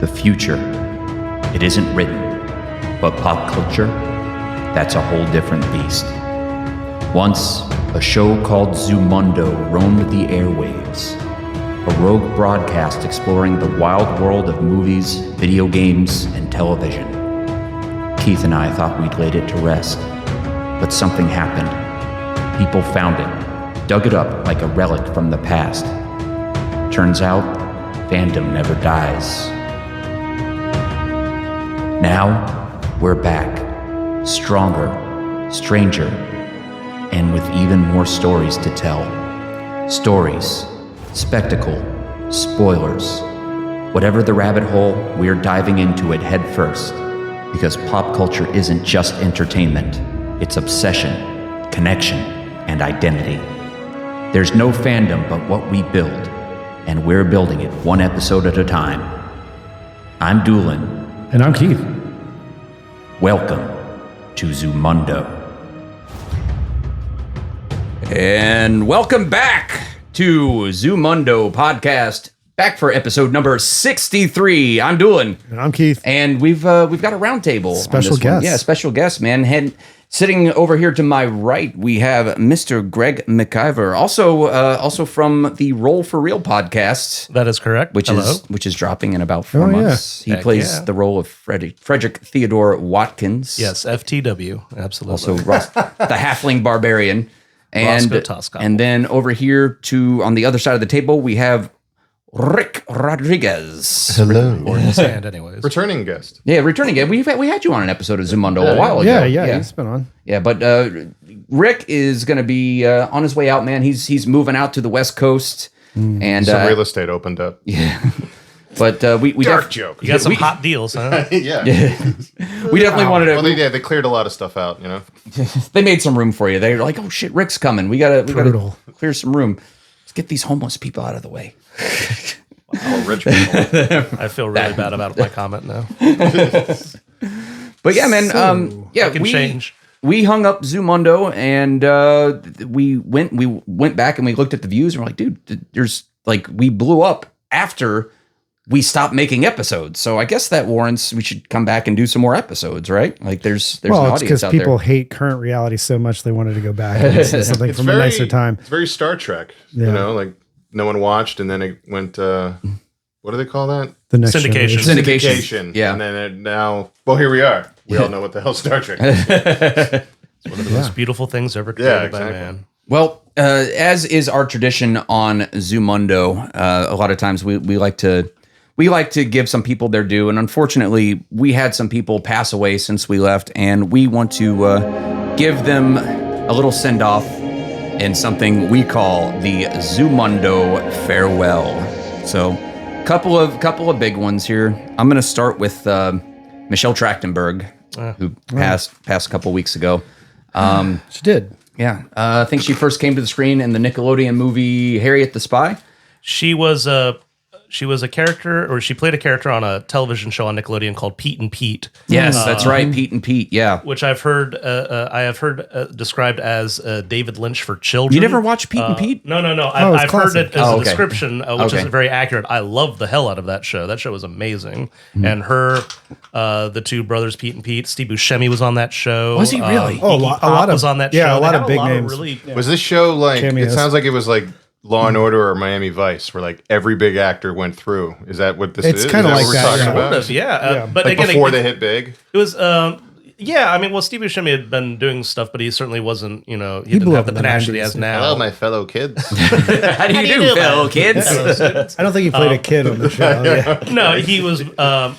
The future, it isn't written, but pop culture, that's a whole different beast. Once, a show called Zumundo roamed the airwaves, a rogue broadcast exploring the wild world of movies, video games, and television. Keith and I thought we'd laid it to rest, but something happened. People found it, dug it up like a relic from the past. Turns out, fandom never dies. Now, we're back, stronger, stranger, and with even more stories to tell. Stories, spectacle, spoilers. Whatever the rabbit hole, we're diving into it head first. Because pop culture isn't just entertainment, it's obsession, connection, and identity. There's no fandom but what we build, and we're building it one episode at a time. I'm Doolin. And I'm Keith. Welcome to Zumundo. And welcome back to Zumundo Podcast. Back for episode number 63. I'm Doolin. And I'm Keith. And we've got a roundtable. Special guest. Yeah, special guest, man. And sitting over here to my right, we have Mr. Greg McIver, also from the Roll for Real podcast. That is correct. Which is dropping in about 4 months. Yeah. He plays the role of Frederick Theodore Watkins. Yes, FTW, absolutely. Also Ross, the halfling barbarian. And then over here on the other side of the table, we have Rick Rodriguez. Hello. Or in his hand, anyways. Returning guest. Yeah, returning again. We had you on an episode of Zumundo a while ago. Yeah, he's been on. Yeah, but Rick is going to be on his way out, man. He's moving out to the West Coast. And Some real estate opened up. Yeah. But we Dark joke. You got some hot deals, huh? Yeah. We definitely wanted to. Well, they cleared a lot of stuff out, you know. They made some room for you. They were like, "Oh shit, Rick's coming. We gotta clear some room. Let's get these homeless people out of the way." All rich people. I feel really bad about my comment now. But yeah, man. I can change. We hung up Zumundo and we went back and we looked at the views and we're like, dude, we blew up after we stopped making episodes. So I guess that warrants we should come back and do some more episodes, right? Like there's an audience because out people there. hate current reality so much they wanted to go back and see something from a nicer time. It's very Star Trek. Yeah. You know, like no one watched and then it went what do they call that? The next Syndication. Yeah. And then now here we are. We all know what the hell Star Trek is. It's one of the most beautiful things ever created by man. Well, as is our tradition on Zumundo, a lot of times we like to give some people their due, and unfortunately, we had some people pass away since we left, and we want to give them a little send off in something we call the Zumundo Farewell. So, couple of big ones here. I'm going to start with Michelle Trachtenberg, who passed a couple weeks ago. She did. Yeah, I think she first came to the screen in the Nickelodeon movie Harriet the Spy. She was a character, or she played a character on a television show on Nickelodeon called Pete and Pete. Yes, that's right, Pete and Pete. Yeah, which I have heard described as David Lynch for children. You never watched Pete and Pete? No. I've heard it as a description, which is very accurate. I love the hell out of that show. That show was amazing, and the two brothers Pete and Pete. Steve Buscemi was on that show. Was he really? A lot was on that show. Yeah, a lot of big names. Was this show like? Cameos. It sounds like it was like Law and Order or Miami Vice, where like every big actor went through. Is that what this is? It's kind of like that. Talking about? Yeah. But like again, before they hit big. It was. Yeah, I mean, well, Steve Buscemi had been doing stuff, but he certainly wasn't. He didn't blew have up the in the panache that he 90s. has now. Hello, my fellow kids. How do you do, fellow kids? I don't think he played a kid on the show. Yeah. No, he was. I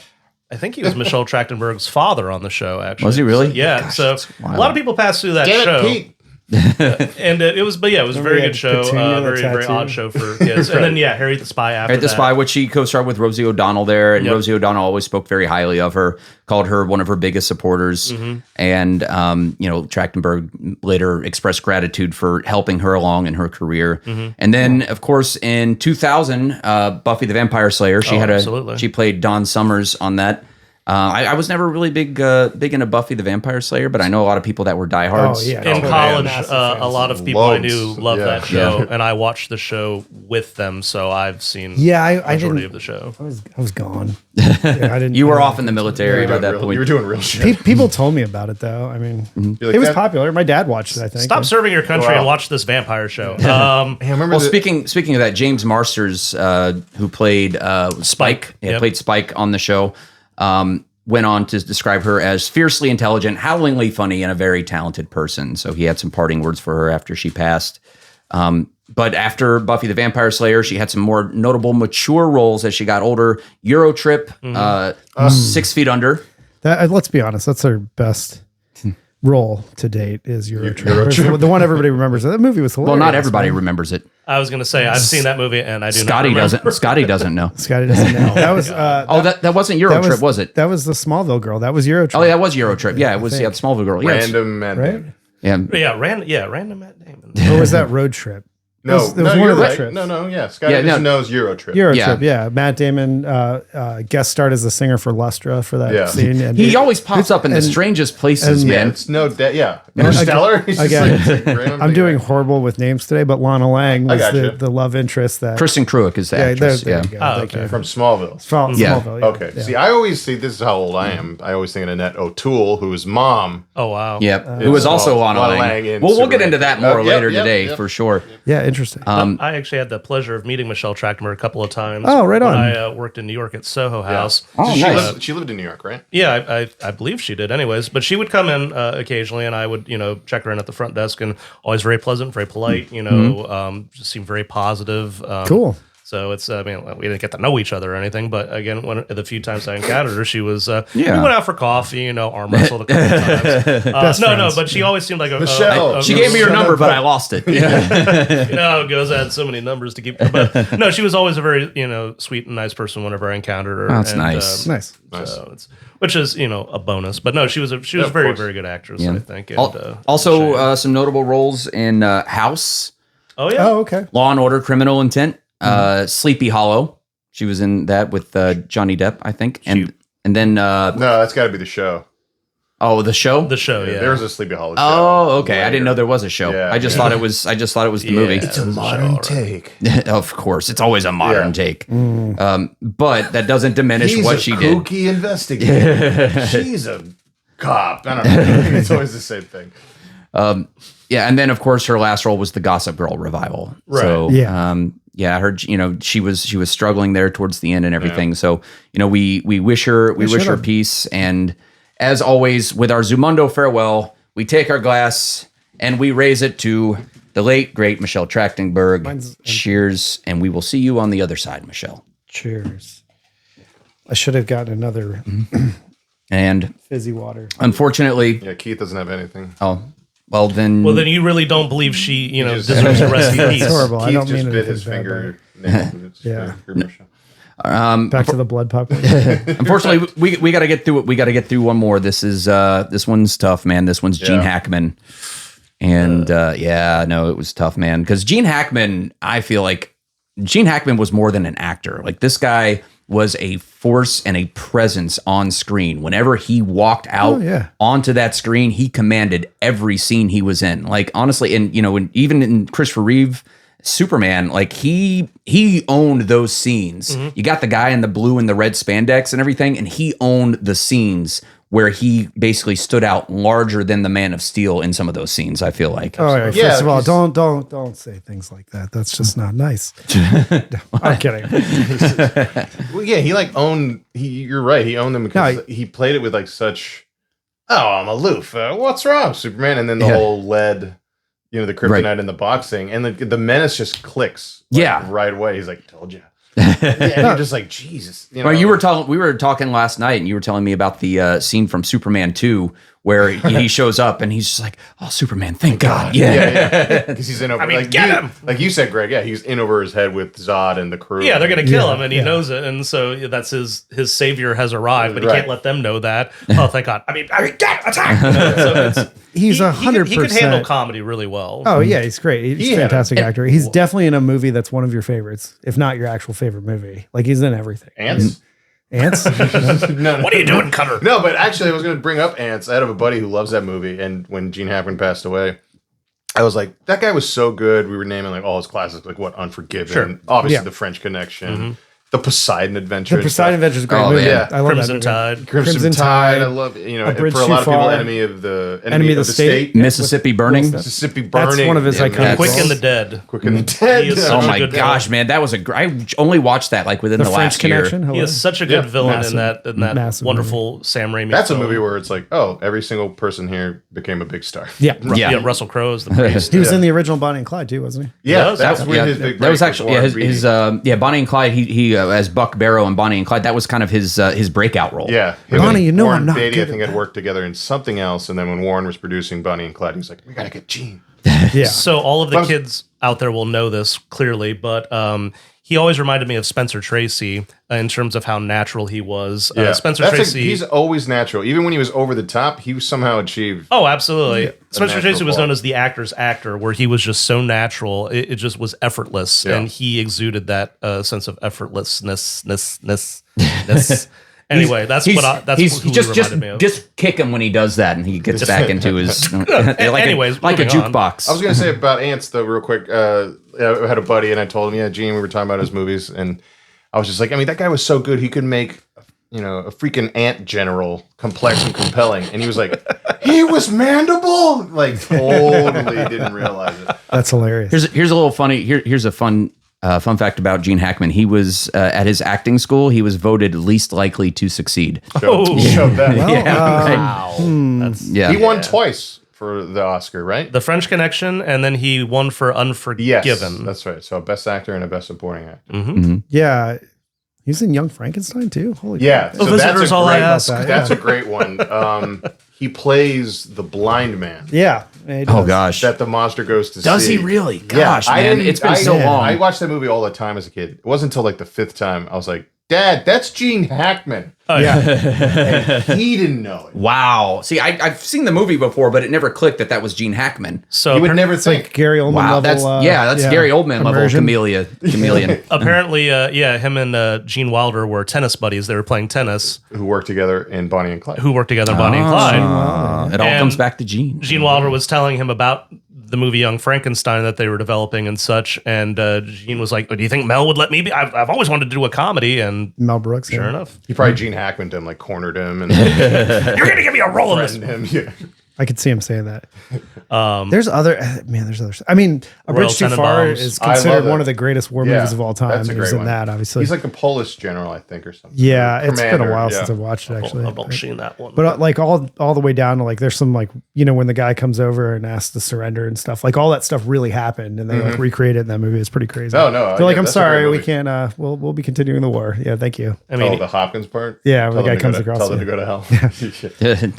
think he was Michelle Trachtenberg's father on the show. Actually, Was he really? So, yeah. Gosh, so a lot of people passed through that Damn show. it, Pete. And it was a very good show, very odd show for kids. And then Harriet the Spy after Harriet the Spy, which she co-starred with Rosie O'Donnell there, and Rosie O'Donnell always spoke very highly of her, called her one of her biggest supporters, and Trachtenberg later expressed gratitude for helping her along in her career. And then, of course, in 2000, Buffy the Vampire Slayer, she played Dawn Summers on that. I was never really big into Buffy the Vampire Slayer, but I know a lot of people that were diehards. Oh, yeah. In college, a lot of people I knew loved that show, Yeah. and I watched the show with them, so I've seen I majority didn't. of the show. I was gone. Yeah, I didn't. You were off in the military by that You point. were doing real shit. People told me about it though. I mean, You're like, it was that- popular. My dad watched it. I think. Stop serving your country and watch this vampire show. Hey, I remember Well, the- speaking of that, James Marsters, who played Spike, Yep. played Spike on the show, went on to describe her as fiercely intelligent, howlingly funny, and a very talented person. So he had some parting words for her after she passed. But after Buffy the Vampire Slayer, she had some more notable mature roles as she got older. Eurotrip, 6 Feet Under. Let's be honest. That's her best role to date. Is Eurotrip. The one everybody remembers. That movie was hilarious. Well, not everybody remembers it. I was going to say I've seen that movie, and I do Scotty not remember. doesn't. Scotty doesn't know. Scotty doesn't know. That was. That wasn't Eurotrip, was it? That was the Smallville girl. That was Eurotrip. Oh, yeah, that was Eurotrip. Yeah, it was the Smallville girl. Yeah, random man. right? yeah. Random Matt Damon. Or was that Road Trip? No, It was no, one you're of the right. trips. No, yeah. Scotty Yeah, just no. knows Eurotrip. Eurotrip, yeah. Matt Damon guest starred as the singer for Lustra for that Yeah. scene. And He always pops up in the strangest places, Yeah, man. it's Interstellar. He's just again, like random I'm thing. doing horrible with names today, but Lana Lang was gotcha. the love interest that. Kristen Cruick is the yeah, actress. there Yeah. you go. Oh, Thank okay. you. from Smallville. Yeah. Smallville, yeah. Okay. Yeah. See, I always see this is how old I am. I always think of Annette O'Toole, who's mom. Oh wow. Yep. Who was also Lana Lana Lang. Lang in We'll get Superman. into that more Yep, later yep, today yep. for sure. Yeah, interesting. I actually had the pleasure of meeting Michelle Trachtenberg a couple of times. Oh, right on. When I worked in New York at Soho House. Oh, she, nice. she lived in New York, right? Yeah, I believe she did. Anyways, but she would come in occasionally, and I would check her in at the front desk, and always very pleasant, very polite. Just seemed very positive. Cool. So it's we didn't get to know each other or anything, but again, the few times I encountered her, she was we went out for coffee, arm wrestled a couple of times. friends. But she always seemed like Michelle. She gave me her number, but I lost it. it goes. I had so many numbers to keep. But no, she was always a very sweet and nice person whenever I encountered her. That's nice. Nice. So which is a bonus. But no, she was a very course. very good actress. Yeah. I think. And, Also, some notable roles in House, oh yeah. Oh, okay. Law and Order, Criminal Intent, Sleepy Hollow. She was in that with Johnny Depp, I think, and then No, that's got to be the show. the show. The show, yeah. There was a Sleepy Hollow show. Oh, okay. I later. didn't know there was a show. Yeah, I just yeah. thought it was. I just thought it was the movie. It's a modern take. Of course, it's always a modern Yeah. take. But that doesn't diminish He's what a she did. kooky investigator. She's a cop. I don't know. It's always the same thing. Yeah, and then of course her last role was the Gossip Girl revival. Right. So, Yeah. I heard she was struggling there towards the end and everything. So, we wish her peace. And as always, with our Zumundo Farewell, we take our glass and we raise it to the late great Michelle Trachtenberg. Cheers, and we will see you on the other side, Michelle. Cheers. I should have gotten another And fizzy water. unfortunately, Yeah, Keith doesn't have anything. well then, Well, then you really don't believe she just- deserves a rest in peace. It's horrible. I Keith don't just mean bit anything his bad finger. Yeah. Yeah. Back to the blood puppet. unfortunately, we got to get through it. We got to get through one more. This one's tough, man. This one's Gene Yeah. Hackman, and it was tough, man. Because Gene Hackman, I feel like Gene Hackman was more than an actor. Like this guy was a force and a presence on screen. Whenever he walked out onto that screen, he commanded every scene he was in. Like honestly, and even in Christopher Reeve Superman, like he owned those scenes. You got the guy in the blue and the red spandex and everything, and he owned the scenes where he basically stood out larger than the Man of Steel in some of those scenes. I feel like. All right. Yeah, First of all, he's- don't say things like that. That's just not nice. I'm kidding. Well, yeah, he owned. You're right. He owned them because No, he played it with such. Oh, I'm aloof. What's wrong, Superman? And then the whole lead, the kryptonite in the boxing, and the menace just clicks. Right away. He's like, "Told you." And you're just like, Jesus. Well, we were talking last night, and you were telling me about the scene from Superman 2 where he shows up and he's just like, "Oh, Superman, thank God." Yeah. Because he's in over. get him! Like you said, Greg. Yeah, he's in over his head with Zod and the crew. Yeah, they're gonna kill him, and he Yeah. knows it, and so that's his savior has arrived, but he Right. can't let them know that. Oh, thank God! Get attack! So He's 100%. He could handle comedy really well. Oh yeah, he's great. He's He a had fantastic a- actor. He's definitely in a movie that's one of your favorites, if not your actual favorite movie. Like he's in everything. Ants. Ants? No. What are you doing, Cutter? No, but actually, I was going to bring up Ants. I had a buddy who loves that movie, and when Gene Hackman passed away, I was like, that guy was so good. We were naming like all his classics, like what Unforgiven, obviously The French Connection, The Poseidon Adventure. The Poseidon Adventure is a great movie. Yeah. I love Crimson that Tide. Crimson Tide. I love it. You know, for a lot of people, Enemy of the State. Mississippi Burning. Mississippi Burning. That's one of his iconic Quick roles. and the Dead. Quick and the Dead. He is Oh such a my good gosh, villain. man, that was I only watched that like within the French last year. Connection. He is such a good villain Massive. in that Massive wonderful Sam Raimi. That's a film. movie where it's like, oh, every single person here became a big star. Yeah. Yeah. Russell Crowe is the priest. He was in the original Bonnie and Clyde too, wasn't he? Yeah, He that's does. when his big That was break actually Warren his Beatty. Bonnie and Clyde. He as Buck Barrow and Bonnie and Clyde. That was kind of his breakout role. Yeah, Bonnie, you know Warren I'm not Beatty, good I think, at had worked together in something else, and then when Warren was producing Bonnie and Clyde, he was like, "We gotta get Gene." Yeah. So all of the kids out there will know this clearly, but he always reminded me of Spencer Tracy in terms of how natural he was. Spencer Tracy. He's always natural. Even when he was over the top, he somehow achieved. Oh, absolutely. Spencer natural Tracy was known quality. as the actor's actor, where he was just so natural. It just was effortless, Yeah. and he exuded that sense of effortlessness. Anyway, that's who he reminded me of. Just kick him when he does that, and he gets back into his like Anyways, a moving on. jukebox. I was gonna say about Ants though, real quick. I had a buddy, and I told him, "Yeah, Gene, we were talking about his movies," and I was just like, I mean, that guy was so good. He could make, a freaking ant general complex and compelling, and he was like, he was Mandible. Like, totally didn't realize it. That's hilarious. Here's a little funny. Here's a fun fact about Gene Hackman. He was at his acting school. He was voted least likely to succeed. Showed that. Wow. Yeah, He won twice for the Oscar, right? The French Connection, and then he won for Unforgiven. Yes, that's right. So a best actor and a best supporting actor. Mm-hmm. Yeah. He's in Young Frankenstein too. Holy Yeah, crap. so Visitors, that's a all I great, ask. that's a great one. He plays the blind man Yeah. He Oh does. gosh, that the monster goes to does see. he really? Yeah, Gosh, I man, didn't- it's been I- so long. I watched that movie all the time as a kid. It wasn't until like the fifth time I was like, Dad, that's Gene Hackman. Oh, Yeah. He didn't know it. Wow. See, I've seen the movie before, but it never clicked that was Gene Hackman. So You would never It's like think. Gary Oldman Wow, level. that's Gary Oldman immersion. level chameleon. apparently, him and Gene Wilder were tennis buddies. They were playing tennis, Who worked together in Bonnie and Clyde. who worked together, Bonnie and Clyde. It all And comes back to Gene. Gene Wilder was telling him about the movie Young Frankenstein that they were developing and such, and Gene was like, "Do you think Mel would let me be? I've always wanted to do a comedy," and Mel Brooks. sure yeah. enough, He probably Gene Hackman him, like cornered him and you're gonna give me a role in this. threatened him. Yeah. I could see him saying that. There's other. I mean, A Royal Bridge Too Tenenbaums. Far is I love considered it. one of the greatest war Yeah, movies of all time. that's a He was great in one. that, obviously. He's like the Polish general, I think, or something. yeah, it's been a Commander, while yeah. since I've watched it actually. I've not seen that one, But like all the way down to like there's some like when the guy comes over and asks to surrender and stuff, like all that stuff really happened and they like recreate it in that movie. It's pretty crazy. Oh, no, They're like, yeah, I'm that's a great sorry, we movie. can't. We'll be continuing the war. Yeah, thank you. I mean, the Hopkins part? Yeah, when Tell the guy them to comes go to- across, Tell them yeah. to go to hell.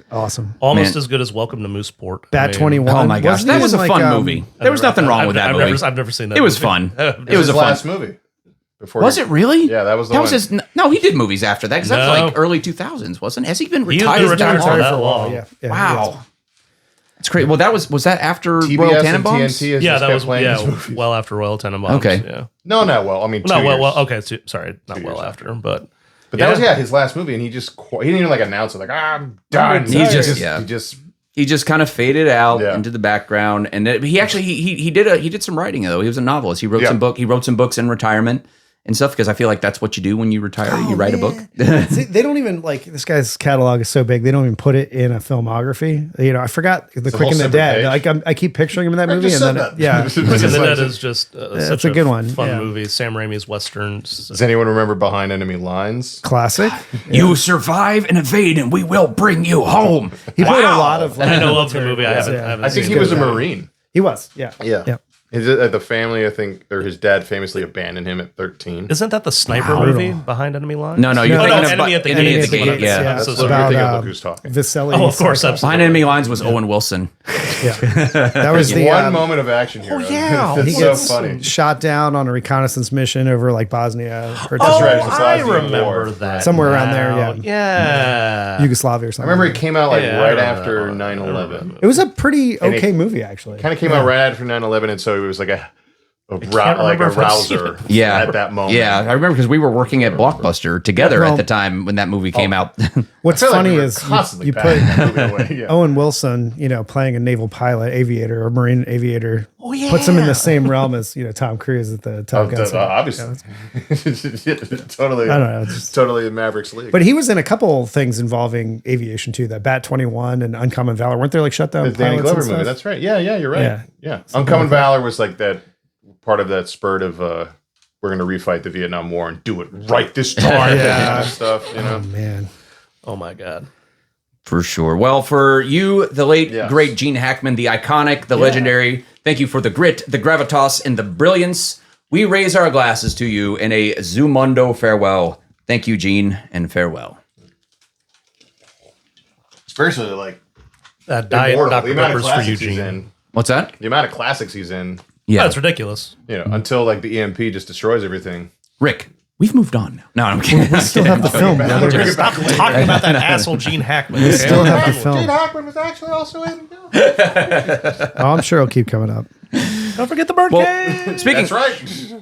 Awesome. almost Man. as good as Welcome to Mooseport. Bat 21. Oh my gosh, Wasn't that even was a like, fun movie. There was nothing wrong with that movie. I've never seen that. It was movie. fun. It It was was a his fun. last movie. Before Was it really? Yeah, that was the that one. was his. No, he did movies after that because that was No. like early 2000s, wasn't? Has he been He retired? was retired that for long? that long. Yeah. Wow, it's great. Well, was that after TBS Royal and Tenenbaums? TNT has Yeah, just that kept was playing his movies. well after Royal Tenenbaums. Okay. Yeah. No, not well. I mean, No, 2 years. well, okay. Sorry, not 2 well years after, but But that was his last movie, and he didn't even like announce it. Like I'm done. He just- He just kind of faded out Yeah. into the background, and he actually he did some writing though. He was a novelist. He wrote Yeah. He wrote some books in retirement and stuff because I feel like that's what you do when you retire. You write a book. See, they don't even like this guy's catalog is so big. They don't even put it in a filmography. I forgot the Quick whole and the separate Dead. page. Like I keep picturing him in that I movie, just and said then yeah, that. Quick and the Like- Dead is just such a good one, fun yeah. movie. Sam Raimi's westerns. Does anyone remember Behind Enemy Lines? classic. You survive and evade, and we will bring you home. He played a lot of. Like, I know of the movie. I haven't. Yeah. I haven't I think seen he was a good. Marine. He was. Yeah. Yeah. Yeah. The family, I think, or his dad famously abandoned him at 13. Isn't that the sniper movie Behind Enemy Lines? No, you're No, thinking no, of Enemy at the Enemy Gates. at the Gate. Enemy at the Yeah. Gates. That's So what sorry. you're about, thinking of. Look who's talking. Vasily. Oh, of course, absolutely. Behind Enemy Lines was Owen Wilson. Yeah. That was the One moment of action here. Oh, yeah. It's he so gets funny. shot down on a reconnaissance mission over like Bosnia. Or Oh, right, it's I Bosnian remember War. that. Somewhere around there, now. yeah. Yeah. Yugoslavia or I something. remember it came out like Yeah, I right remember after that one. 9/11. It was a pretty And okay it movie, actually. Kind of came out right after 9/11, and so it was like a rouser at that moment. Yeah, I remember because we were working at Blockbuster together at the time when that movie came out. What's funny is constantly you put that movie away. Yeah. Owen Wilson, playing a naval pilot, aviator, or marine aviator, puts him in the same realm as Tom Cruise at the Top Gun. Obviously, totally. I don't know, totally in Maverick's league. But he was in a couple things involving aviation too. That Bat 21 and Uncommon Valor, weren't there like shutdown? The Danny Glover movie. That's right. Yeah, you're right. Yeah. Uncommon Valor was like that. Part of that spurt of we're going to refight the Vietnam War and do it right this time. Stuff. Oh man. Oh my God. For sure. Well, for you, the late great Gene Hackman, the iconic, the legendary. Thank you for the grit, the gravitas, and the brilliance. We raise our glasses to you in a Zumundo farewell. Thank you, Gene, and farewell. Especially like Diet Dr. Peppers for you, Gene. What's that? The amount of classics he's in. Yeah, that's ridiculous. Until like the EMP just destroys everything. Rick, we've moved on now. No, I'm kidding. We still have the film. Stop talking about that asshole Gene Hackman. We still have the film. Gene Hackman was actually also in. I'm sure it'll keep coming up. Don't forget the birdcage. Speaking, that's right.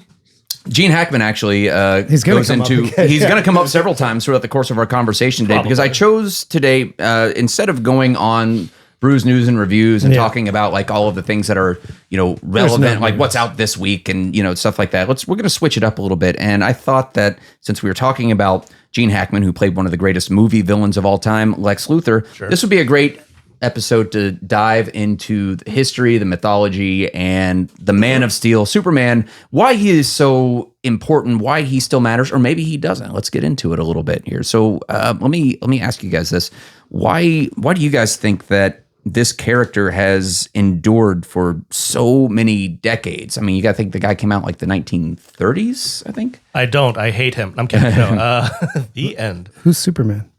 Gene Hackman actually he's going to come up several times throughout the course of our conversation today because I chose today instead of going on Brews News and Reviews and talking about like all of the things that are, relevant, like what's out this week and, stuff like that. We're going to switch it up a little bit. And I thought that since we were talking about Gene Hackman, who played one of the greatest movie villains of all time, Lex Luthor, this would be a great episode to dive into the history, the mythology, and the Man of Steel, Superman, why he is so important, why he still matters, or maybe he doesn't. Let's get into it a little bit here. So let me ask you guys this. Why do you guys think that this character has endured for so many decades? I mean, you got to think the guy came out like the 1930s, I think. I don't. I hate him. I'm kidding. No. The end. Who's Superman?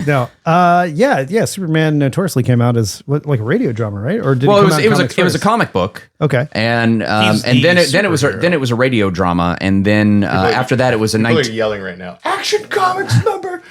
No. Superman notoriously came out as like a radio drama, right? Or did it was a comic book. Okay. And then it was a radio drama, and then after that it was a People are yelling right now. Action Comics number.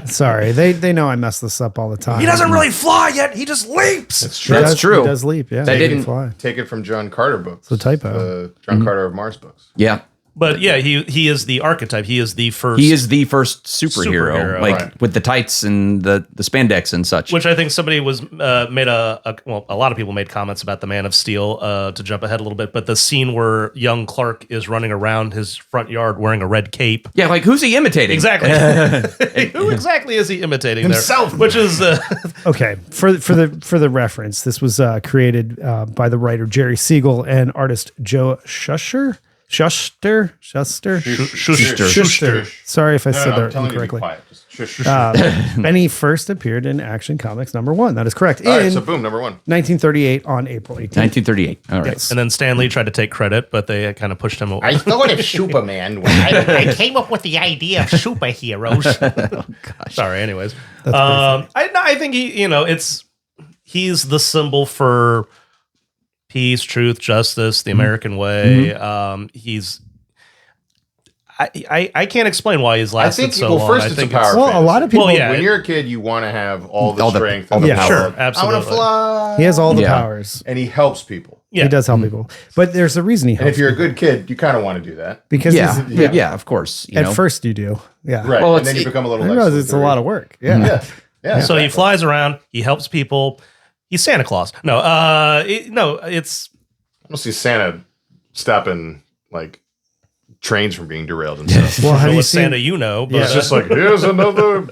Sorry, they know I mess this up all the time. He doesn't really fly yet. He just leaps. That's true. That's true. He does leap. Yeah, they didn't fly. Take it from John Carter books. It's a typo. John Carter of Mars books. Yeah. But yeah, he is the archetype. He is the first. He is the first superhero like with the tights and the spandex and such. Which I think somebody was made a lot of people made comments about the Man of Steel. To jump ahead a little bit, but the scene where young Clark is running around his front yard wearing a red cape. Yeah, like who's he imitating? Exactly. Who exactly is he imitating? Himself. There? Which is okay. For the reference, this was created by the writer Jerry Siegel and artist Joe Shuster. Sorry if I said that incorrectly. And he first appeared in Action Comics #1. That is correct. All right, so boom, #1. 1938 on April 18th. 1938. All right. Yes. And then Stan Lee tried to take credit, but they kind of pushed him away. I thought of Superman when I came up with the idea of superheroes. Oh, gosh. Sorry, anyways. I think he's the symbol for peace, truth, justice, the American way. I can't explain why he's lasted so long. First, it's a power. A lot of people. When you're a kid, you want to have all the strength, and the power. Sure, absolutely. I want to fly. He has all the powers, and he helps people. Yeah. He does help people, but there's a reason he helps. And if you're a good kid, you kind of want to do that because of course. At first, you do, right. Well, and then you become a little. It's a lot of work. Yeah. So he flies around. He helps people. He's Santa Claus. It's. I don't see Santa stopping like trains from being derailed and stuff. Well, have you seen Santa? But it's just like here's another.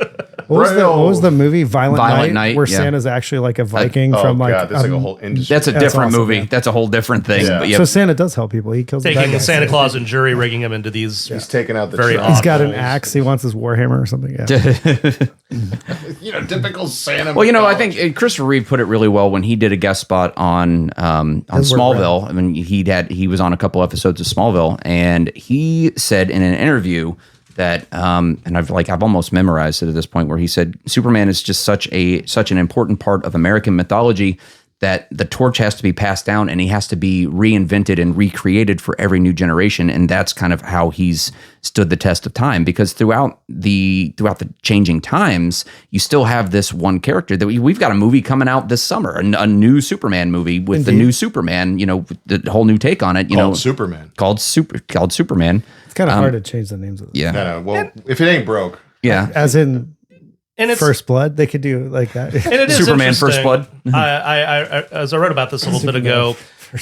What was the movie Violent Night where Santa's actually like a Viking from like. God, that's like a whole industry. That's a different movie. Yeah. That's a whole different thing. Yeah. But So Santa does help people. He kills taking Santa Claus and jury rigging him into these. He's taking out the. Very He's got an axe. He wants his warhammer or something. Yeah. Typical Santa. Well, I think Christopher Reeve put it really well when he did a guest spot on Smallville. I mean, he was on a couple episodes of Smallville, and he said in an interview that and I've almost memorized it at this point, where he said Superman is just such an important part of American mythology that the torch has to be passed down and he has to be reinvented and recreated for every new generation. And that's kind of how he's stood the test of time, because throughout the changing times, you still have this one character that we've got a movie coming out this summer, a new Superman movie with the new Superman, the whole new take on it, called Superman. It's kind of hard to change the names of them. Yeah. No, well, if it ain't broke. Yeah. As in And it's First Blood, they could do like that. And it is Superman First Blood. I as I read about this a little bit ago,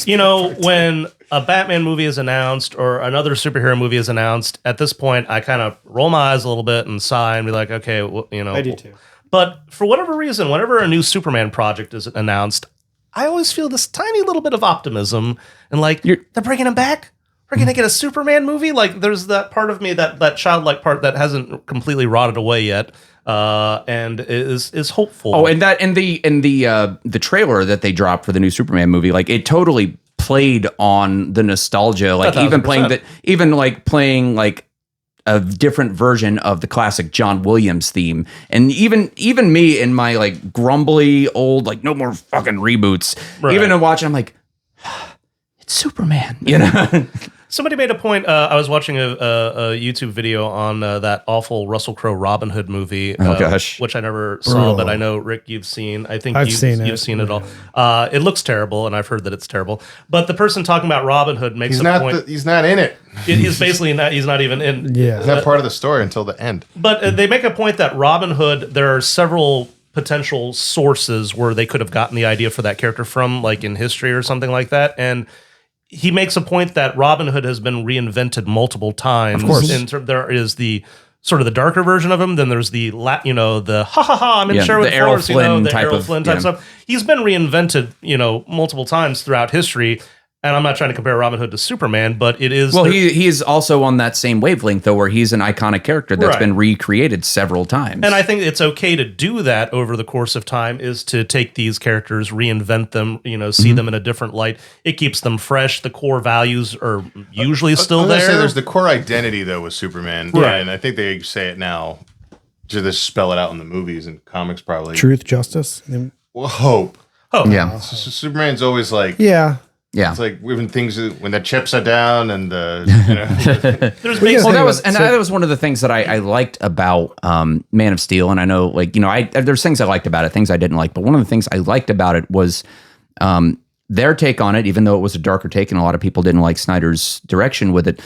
when a Batman movie is announced or another superhero movie is announced, at this point, I kind of roll my eyes a little bit and sigh and be like, okay, I do too. But for whatever reason, whenever a new Superman project is announced, I always feel this tiny little bit of optimism and like, they're bringing him back? We're going to get a Superman movie? Like, there's that part of me, that childlike part that hasn't completely rotted away yet. And is hopeful. Oh, and the trailer that they dropped for the new Superman movie, like it totally played on the nostalgia, like 1,000%. playing like a different version of the classic John Williams theme. And even me in my like grumbly old, like no more fucking reboots, even in watching, I'm like, it's Superman, Somebody made a point. I was watching a YouTube video on that awful Russell Crowe Robin Hood movie, which I never saw, but I know, Rick, you've seen. I think you've seen it all. It looks terrible, and I've heard that it's terrible. But the person talking about Robin Hood makes a point. He's not in it. He's basically not. He's not even in. Yeah, he's not part of the story until the end. But they make a point that Robin Hood. There are several potential sources where they could have gotten the idea for that character from, like in history or something like that, and he makes a point that Robin Hood has been reinvented multiple times. Of course. There is the sort of the darker version of him. Then there's the the ha ha ha, I'm in Sherwood Forest, the Errol Flynn type stuff. He's been reinvented, multiple times throughout history. And I'm not trying to compare Robin Hood to Superman, but it is... Well, he is also on that same wavelength, though, where he's an iconic character that's been recreated several times. And I think it's okay to do that over the course of time, is to take these characters, reinvent them, see them in a different light. It keeps them fresh. The core values are usually still there. Say there's the core identity, though, with Superman. Right. And I think they say it now. Just spell it out in the movies and comics, probably. Truth, justice. Well, hope. Yeah. So Superman's always like... Yeah. Yeah, it's like when the chips are down and that was one of the things that I liked about Man of Steel, and I know there's things I liked about it, things I didn't like, but one of the things I liked about it was their take on it, even though it was a darker take, and a lot of people didn't like Snyder's direction with it.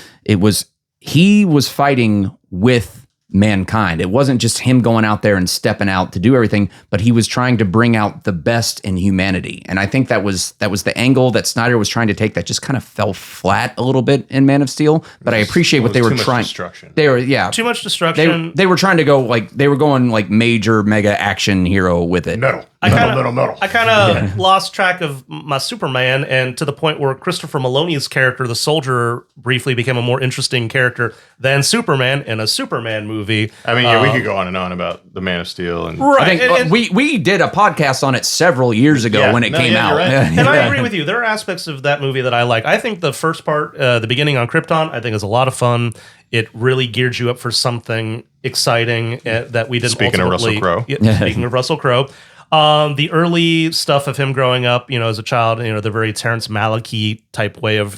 He was fighting with mankind. It wasn't just him going out there and stepping out to do everything, but he was trying to bring out the best in humanity. And I think that was the angle that Snyder was trying to take that just kind of fell flat a little bit in Man of Steel. But I appreciate what they were trying. They were too much destruction. They were trying to go they were going like major mega action hero with it. Metal. I kind of lost track of my Superman, and to the point where Christopher Maloney's character, the soldier, briefly became a more interesting character than Superman in a Superman movie. I mean, we could go on and on about the Man of Steel, and right. I think we did a podcast on it several years ago when it came out. Right. And I agree with you. There are aspects of that movie that I like. I think the first part, the beginning on Krypton, I think is a lot of fun. It really geared you up for something exciting that we didn't. Speaking of Russell Crowe. Speaking of Russell Crowe. The early stuff of him growing up, as a child, the very Terrence Malick type way of,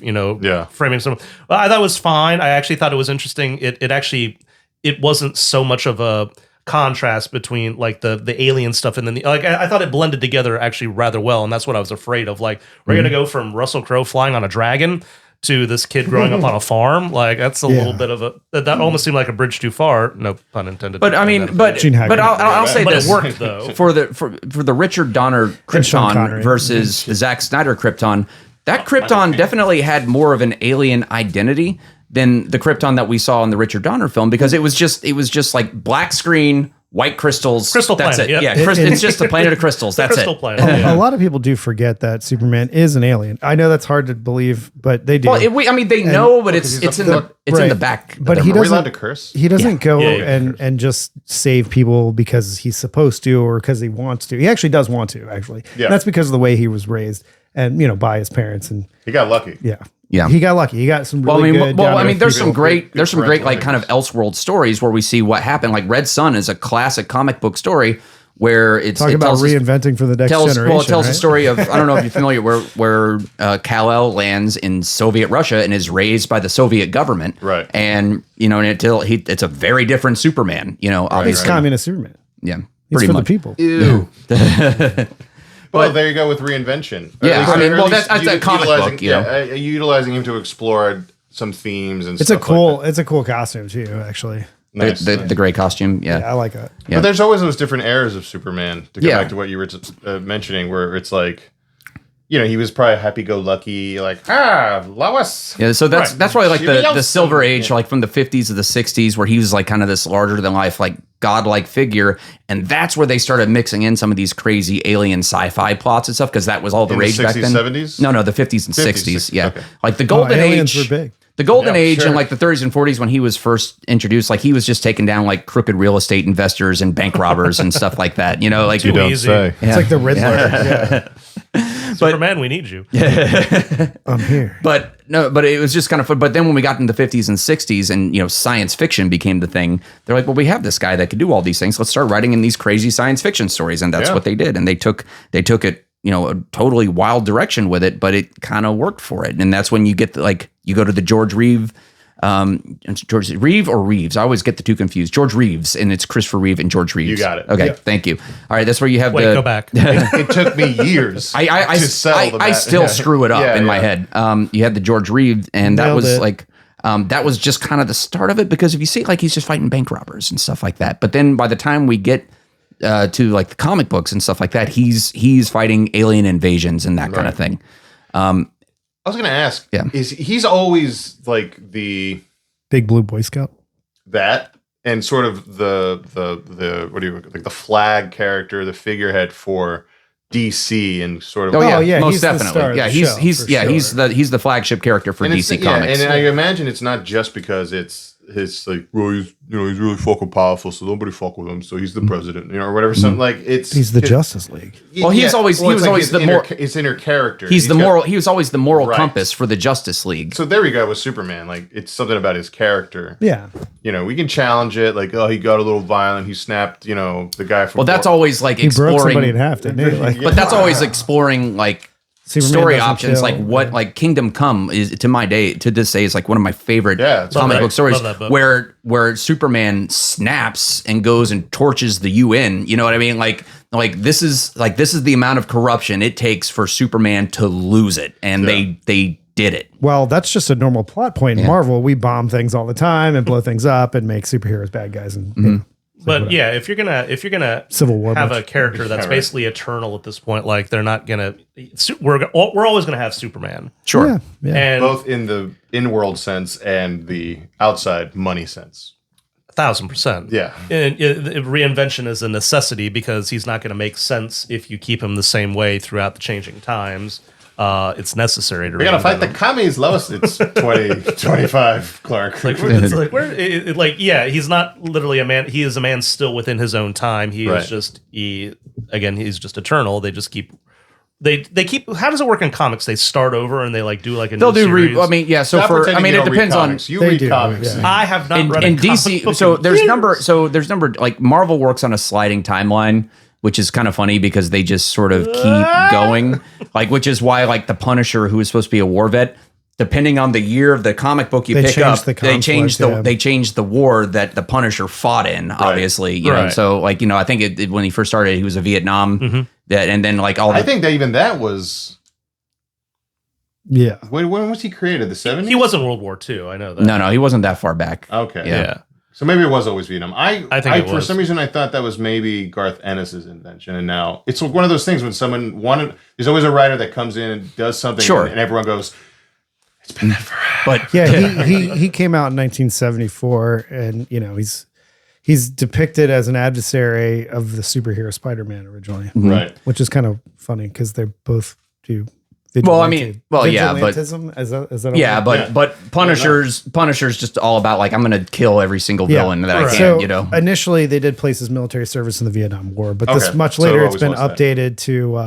framing some. Well, I thought it was fine. I actually thought it was interesting. It wasn't so much of a contrast between like the alien stuff and then I thought it blended together actually rather well, and that's what I was afraid of. Like, we're gonna go from Russell Crowe flying on a dragon to this kid growing up on a farm. Like, that's a little bit of that almost seemed like a bridge too far. No pun intended. But I mean, but I'll say this: it worked though for the Richard Donner Krypton versus the Zack Snyder Krypton. That Krypton definitely had more of an alien identity than the Krypton that we saw in the Richard Donner film, because it was just like black screen, white crystals. Crystal that's planet. It. Yeah, it's just a planet of crystals. That's crystal it. Planet, A lot of people do forget that Superman is an alien. I know that's hard to believe, but they do. Well, they know, but it's in the back. But he doesn't. Are we allowed to curse? He doesn't go and just save people because he's supposed to or because he wants to. He actually does want to. Actually, and that's because of the way he was raised and by his parents, and he got lucky. Yeah, he got lucky. He got some really good. There's some great like kind of Elseworld stories where we see what happened. Like Red Sun is a classic comic book story where it's talking about reinventing for the next generation. Well, it tells right? the story of, I don't know if you're familiar, where Kal-El lands in Soviet Russia and is raised by the Soviet government. Right. And, it's a very different Superman, obviously. He's communist Superman. Yeah. He's Pretty for much. the people. Ew. Well, there you go with reinvention. Yeah, that's a comic book, utilizing him to explore some themes and it's stuff. It's a cool costume too, actually. Nice. The gray costume, Yeah, I like it. Yeah. But there's always those different eras of Superman. To go back to what you were mentioning, where it's like, he was probably happy-go-lucky, like Lois. Yeah, so that's why I like the Silver Age, like from the 50s to the 60s, where he was like kind of this larger than life, like godlike figure, and that's where they started mixing in some of these crazy alien sci-fi plots and stuff, because that was all the rage back then. 70s? No, the 50s and 60s. Yeah, okay. like the Golden aliens Age. were big. The Golden Age in like the 30s and 40s, when he was first introduced, like he was just taking down like crooked real estate investors and bank robbers and stuff like that. Like Too easy. It's like the Riddler. Superman, we need you. I'm here. But it was just kind of fun. But then when we got into the 50s and 60s and, science fiction became the thing, they're like, well, we have this guy that could do all these things. Let's start writing in these crazy science fiction stories. And that's what they did. And they took it, a totally wild direction with it, but it kind of worked for it. And that's when you get you go to the George Reeve, George Reeve or Reeves. I always get the two confused. George Reeves, and it's Christopher Reeve and George Reeves. You got it. Okay, thank you. All right, that's where you have Go back. It took me years. I still screw it up in my head. You had the George Reeve, and that Nailed was it. that was just kind of the start of it, because if you see he's just fighting bank robbers and stuff like that. But then by the time we get to like the comic books and stuff like that, he's fighting alien invasions and that kind of thing. I was going to ask, he's always like the Big Blue Boy Scout? That and sort of the what do you like the flag character, the figurehead for DC and sort of most he's the definitely. star of the show, He's the flagship character for DC Comics. And I imagine it's not just because it's like, well, he's really fucking powerful, so nobody fuck with him, so he's the president, or whatever. Something like he's the Justice League. Well, he was always his inner character. He was always the moral compass for the Justice League. So there we go with Superman. Like, it's something about his character. Yeah, we can challenge it. Like, he got a little violent. He snapped, the guy from. Well, that's always like he exploring. broke somebody in half, didn't he? Like, but that's always exploring like. Superman story options, kill. like what, like Kingdom Come is to this day is like one of my favorite comic book stories, where Superman snaps and goes and torches the UN. You know what I mean? Like this is the amount of corruption it takes for Superman to lose it, and they did it. Well, that's just a normal plot point in Marvel. We bomb things all the time and blow things up and make superheroes bad guys and. But yeah, if you're gonna Civil War have a character that's basically eternal at this point, like they're not gonna. We're always gonna have Superman. Sure, yeah. And both in the in-world sense and the outside money sense. 1,000%. Yeah, and reinvention is a necessity because he's not going to make sense if you keep him the same way throughout the changing times. It's necessary to. We gotta fight the commies, Lois. It's 2025, Clark. He's not literally a man. He is a man still within his own time. He is just he's just eternal. They just keep. They keep. How does it work in comics? They start over and they do like a. They'll new series? It depends on. You read comics. Yeah. I have not read in a DC. comic So book there's number like Marvel works on a sliding timeline, which is kind of funny because they just sort of keep going. Which is why the Punisher, who is supposed to be a war vet, depending on the year of the comic book you pick up, they change the war that the Punisher fought in. Obviously, you know. So I think when he first started, he was a Vietnam. And then I think that even that was. Yeah. When was he created? The 70s? He was in World War II. I know that. No, he wasn't that far back. Okay. Yeah. So maybe it was always Vietnam. I think it was. For some reason I thought that was maybe Garth Ennis's invention, and now it's one of those things when someone there's always a writer that comes in and does something, and everyone goes, "It's been that forever." But he came out in 1974, and he's depicted as an adversary of the superhero Spider-Man originally, right? Which is kind of funny because they both do. Vigilantism? Is that but Punisher's just all about I'm going to kill every single villain that I can. So initially they did place his military service in the Vietnam War, but this much later it's been updated to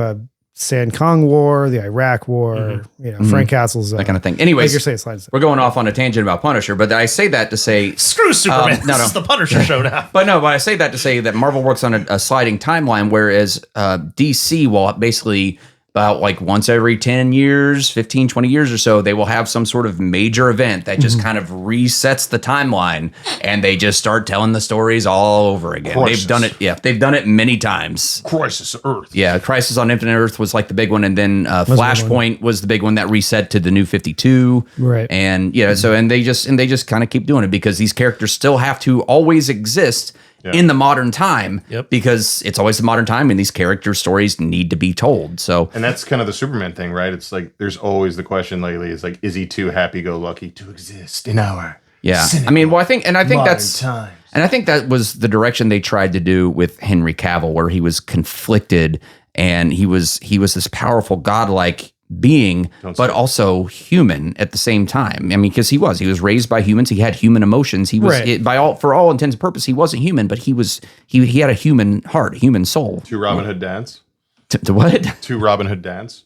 a San Kong War, the Iraq War, Frank Castle's that kind of thing. Anyways, we're going off on a tangent about Punisher, but I say that to say screw Superman. This is the Punisher show now. But I say that to say that Marvel works on a sliding timeline, whereas DC will basically about like once every 10 years, 15, 20 years or so, they will have some sort of major event that just kind of resets the timeline, and they just start telling the stories all over again. Crisis. They've done it. Yeah, they've done it many times. Crisis Earth. Yeah, Crisis on Infinite Earth was like the big one, and then Flashpoint was the big one that reset to the New 52. Right. And they just kind of keep doing it because these characters still have to always exist in the modern time, because it's always the modern time, and these character stories need to be told. So, and that's kind of the Superman thing, right? It's like there's always the question lately: is like, is he too happy-go-lucky to exist in our I mean, well, I think that's times. And I think that was the direction they tried to do with Henry Cavill, where he was conflicted and he was this powerful godlike being, but also human at the same time. I mean, because he was raised by humans. He had human emotions. He was for all intents and purposes, he wasn't human, but he had a human heart, human soul. To Robin Hood dance. To what? To Robin Hood dance.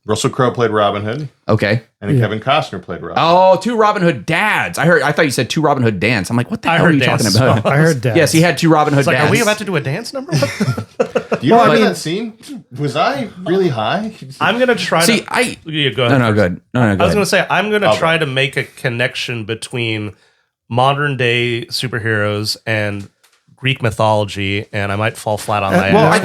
Russell Crowe played Robin Hood. Okay. And then Kevin Costner played Robin. Oh, 2 Robin Hood dads. I thought you said 2 Robin Hood dance. I'm like, what the hell are you talking about? I heard dance. Yes, he had 2 Robin Hood dads. Are we about to do a dance number? Do you remember that scene? Was I really high? I'm going to try to... go ahead. No, good. No, I was going to say, I'm going to try to make a connection between modern day superheroes and Greek mythology, and I might fall flat on my ass. Well, I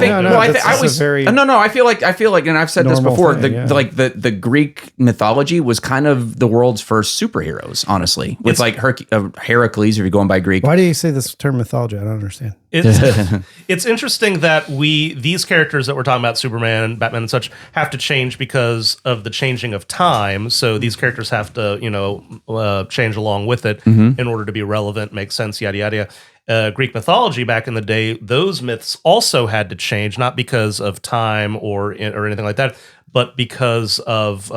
feel like, and I've said this before, the Greek mythology was kind of the world's first superheroes, honestly. With like Heracles, if you're going by Greek. Why do you say this term mythology? I don't understand. It's interesting that these characters that we're talking about, Superman, Batman, and such, have to change because of the changing of time. So these characters have to, change along with it in order to be relevant, make sense, yada yada yada. Greek mythology back in the day, those myths also had to change, not because of time or anything like that, but because of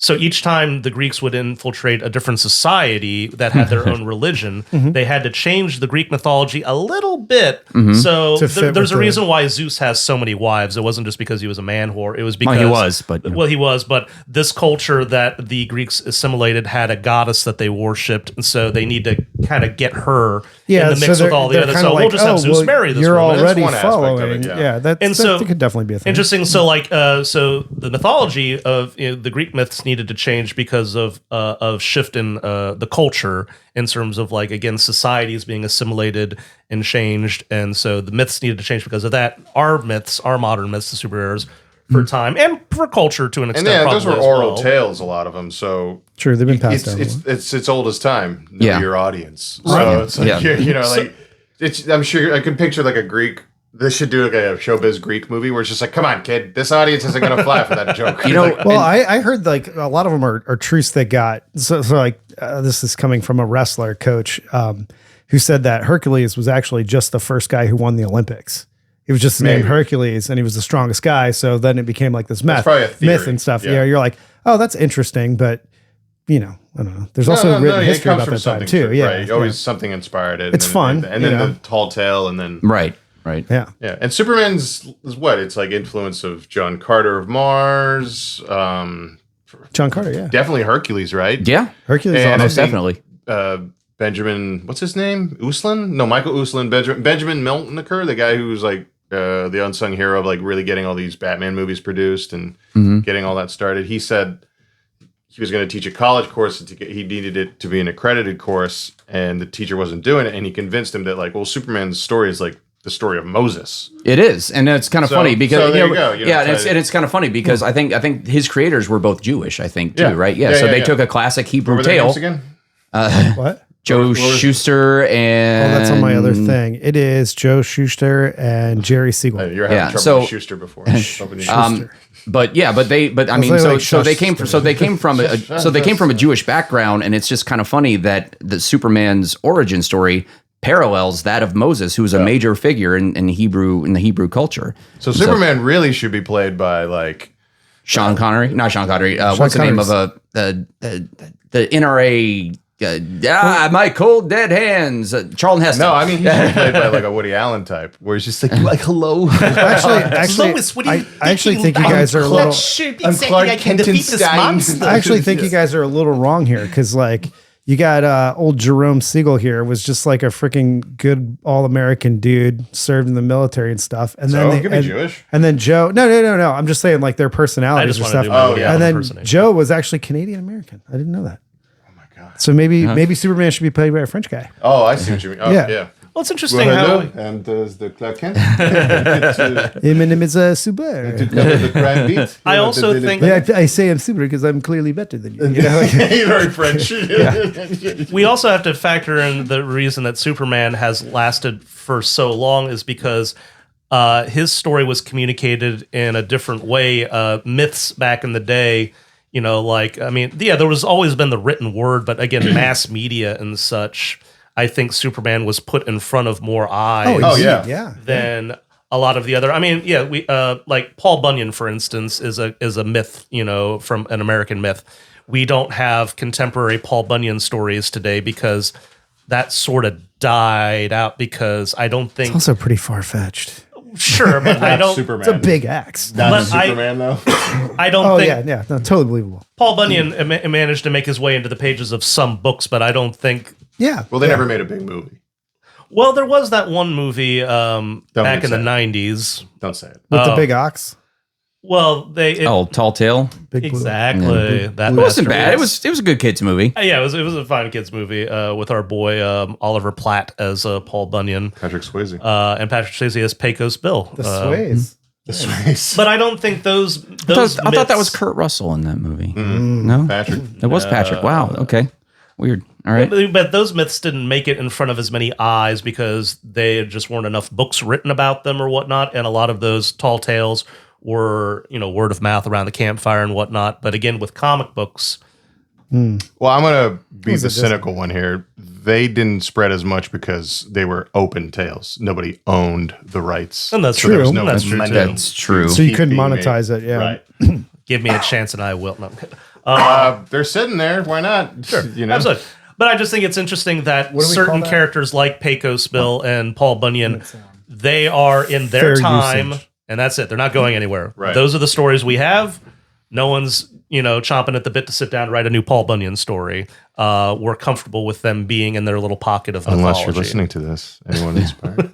so each time the Greeks would infiltrate a different society that had their own religion, they had to change the Greek mythology a little bit. So there's a reason why Zeus has so many wives. It wasn't just because he was a man whore. It was because he was, but this culture that the Greeks assimilated had a goddess that they worshipped, and so they need to kind of get her in the mix with all the other. So we'll just have Zeus marry this you're woman. already following. That could definitely be a thing. Interesting. So so the mythology of the Greek myths needed to change because of shift in the culture in terms of societies being assimilated and changed, and so the myths needed to change because of that. Our modern myths, the superheroes, for time and for culture to an extent. And those were oral tales, a lot of them. So true, they've been passed down. It's old as time. Know your audience. So right. it's like I'm sure I can picture like a Greek. They should do like a showbiz Greek movie where it's just like, come on, kid, this audience isn't going to fly for that joke. I heard like a lot of them are truths they got. So this is coming from a wrestler coach who said that Hercules was actually just the first guy who won the Olympics. He was just named Hercules, and he was the strongest guy. So then it became like this myth and stuff. Yeah, you're like, oh, that's interesting, but I don't know. There's also written history about that time too. Right. Always something inspired it. It's fun, and then the tall tale, and then right. Yeah. And Superman's is what? It's like influence of John Carter of Mars. John Carter, yeah. Definitely Hercules, right? Yeah. Hercules, most definitely. Benjamin, what's his name? Uslan? No, Michael Uslan. Benjamin Miltonaker, the guy who's like the unsung hero of like really getting all these Batman movies produced and getting all that started. He said he was going to teach a college course. He needed it to be an accredited course, and the teacher wasn't doing it. And he convinced him that Superman's story is like the story of Moses. It is, and it's kind of funny because there you go. It's kind of funny because I think his creators were both Jewish. I think too, right? Yeah. So they took a classic Hebrew tale. Again? What? Joe Shuster and that's on my other thing. It is Joe Shuster and Jerry Siegel. You're having trouble with Schuster before. But they came from a Jewish background, and it's just kind of funny that the Superman's origin story parallels that of Moses, who was a major figure in the Hebrew culture. So Superman really should be played by like Sean Connery, not Sean Connery. What's the name of the NRA my cold dead hands. Charlton Heston. No, I mean, he's played by like a Woody Allen type, where he's just like hello. Actually, Lois, what do you I actually think you guys are a little. I'm Clark I can defeat this Kentenstein. monster. I actually think you guys are a little wrong here because, like, you got old Jerome Siegel here was just like a freaking good all-American dude, served in the military and stuff. And So, then could be Jewish. And then Joe, no. I'm just saying like their personalities or stuff. And then Joe was actually Canadian American. I didn't know that. Oh my god. So maybe Superman should be played by a French guy. Oh, I see what you mean. Oh, yeah. Well, it's interesting how And the Clark Kent. My name is Super. To cover the crime beat. I also think Yeah, I say I'm super because I'm clearly better than you. You know, like- You're very French. we also have to factor in the reason that Superman has lasted for so long is because his story was communicated in a different way. Myths back in the day, you know, like, I mean, yeah, there was always been the written word, but again, mass media and such, I think Superman was put in front of more eyes yeah. than a lot of the other. I mean, yeah, we like Paul Bunyan, for instance, is a myth, you know, from an American myth. We don't have contemporary Paul Bunyan stories today because that sort of died out because I don't think. It's also pretty far fetched. Sure, but I don't. Superman. It's a big axe. Not But Superman, though. I don't Oh think yeah, no, totally believable. Paul Bunyan managed to make his way into the pages of some books, but I don't think. Yeah. Well, they never made a big movie. Well, there was that one movie back in the say it. 90s. Don't say it. With the big ox. Well, they Tall Tale. Big blue. exactly that It wasn't masterpiece. bad. It was a good kids movie. Yeah, it was a fine kids movie with our boy Oliver Platt as Paul Bunyan Patrick Swayze. and Patrick Swayze as Pecos Bill. The sways. The Swayze. But I don't think those. I thought that was Kurt Russell in that movie. Mm-hmm. No, Patrick. it was Patrick. Wow. Okay. Weird. All right. But those myths didn't make it in front of as many eyes because they just weren't enough books written about them or whatnot, and a lot of those tall tales were, you know, word of mouth around the campfire and whatnot. But again, with comic books, Well, I'm going to be the cynical one here. They didn't spread as much because they were open tales. Nobody owned the rights. and that's So there was true. no That's true money. too. That's true. So you Keep couldn't being monetize made. it, yeah. Right. Give me a chance and I will. No, I'm kidding. They're sitting there. Why not? Sure. You know? Absolutely. But I just think it's interesting that do we certain call that? characters like Pecos Bill and Paul Bunyan, they are in Fair their time, usage. and that's it. They're not going anywhere. Right. Those are the stories we have. No one's, you know, chomping at the bit to sit down and write a new Paul Bunyan story. We're comfortable with them being in their little pocket of mythology. Unless you're listening to this, anyone inspired?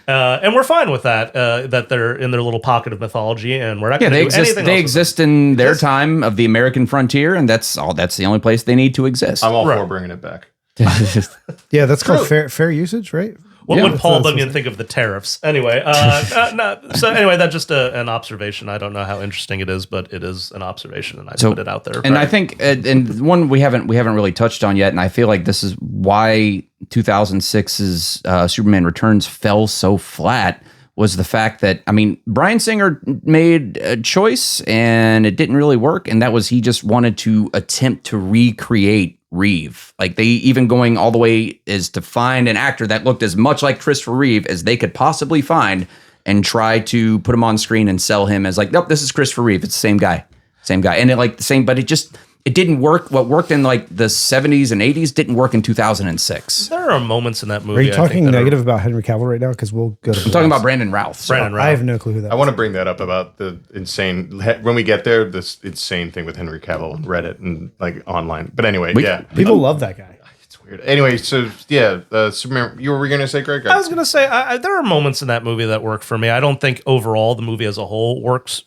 And we're fine with that, that they're in their little pocket of mythology, and we're not Yeah, going to they do exist. anything They else with exist in their time of the American frontier, and that's all. That's the only place they need to exist. I'm all Right. for bringing it back. Yeah, that's called fair usage, right? What Yeah. would Paul That's- Bunyan think of the tariffs? Anyway, so anyway, that's just an observation. I don't know how interesting it is, but it is an observation, and I put it out there. And I think, and one we haven't really touched on yet, and I feel like this is why 2006's Superman Returns fell so flat. Was the fact that, I mean, Bryan Singer made a choice and it didn't really work, and that was he just wanted to attempt to recreate Reeve. Like, they even going all the way is to find an actor that looked as much like Christopher Reeve as they could possibly find and try to put him on screen and sell him as like, nope, this is Christopher Reeve. It's the same guy. And it like the same, but it didn't work. What worked in like the 70s and 80s didn't work in 2006. there are moments in that movie. Are you I think, talking that negative about Henry Cavill right now? Because we'll go to I'm talking about Brandon Routh. Brandon I Routh. have no clue who that I is. want to bring that up about the insane, when we get there, this insane thing with Henry Cavill and Reddit and like online. But anyway, yeah. People love that guy. It's weird. Anyway, so yeah, Superman, you were going to say, Greg? I was going to say, there are moments in that movie that work for me. I don't think overall the movie as a whole works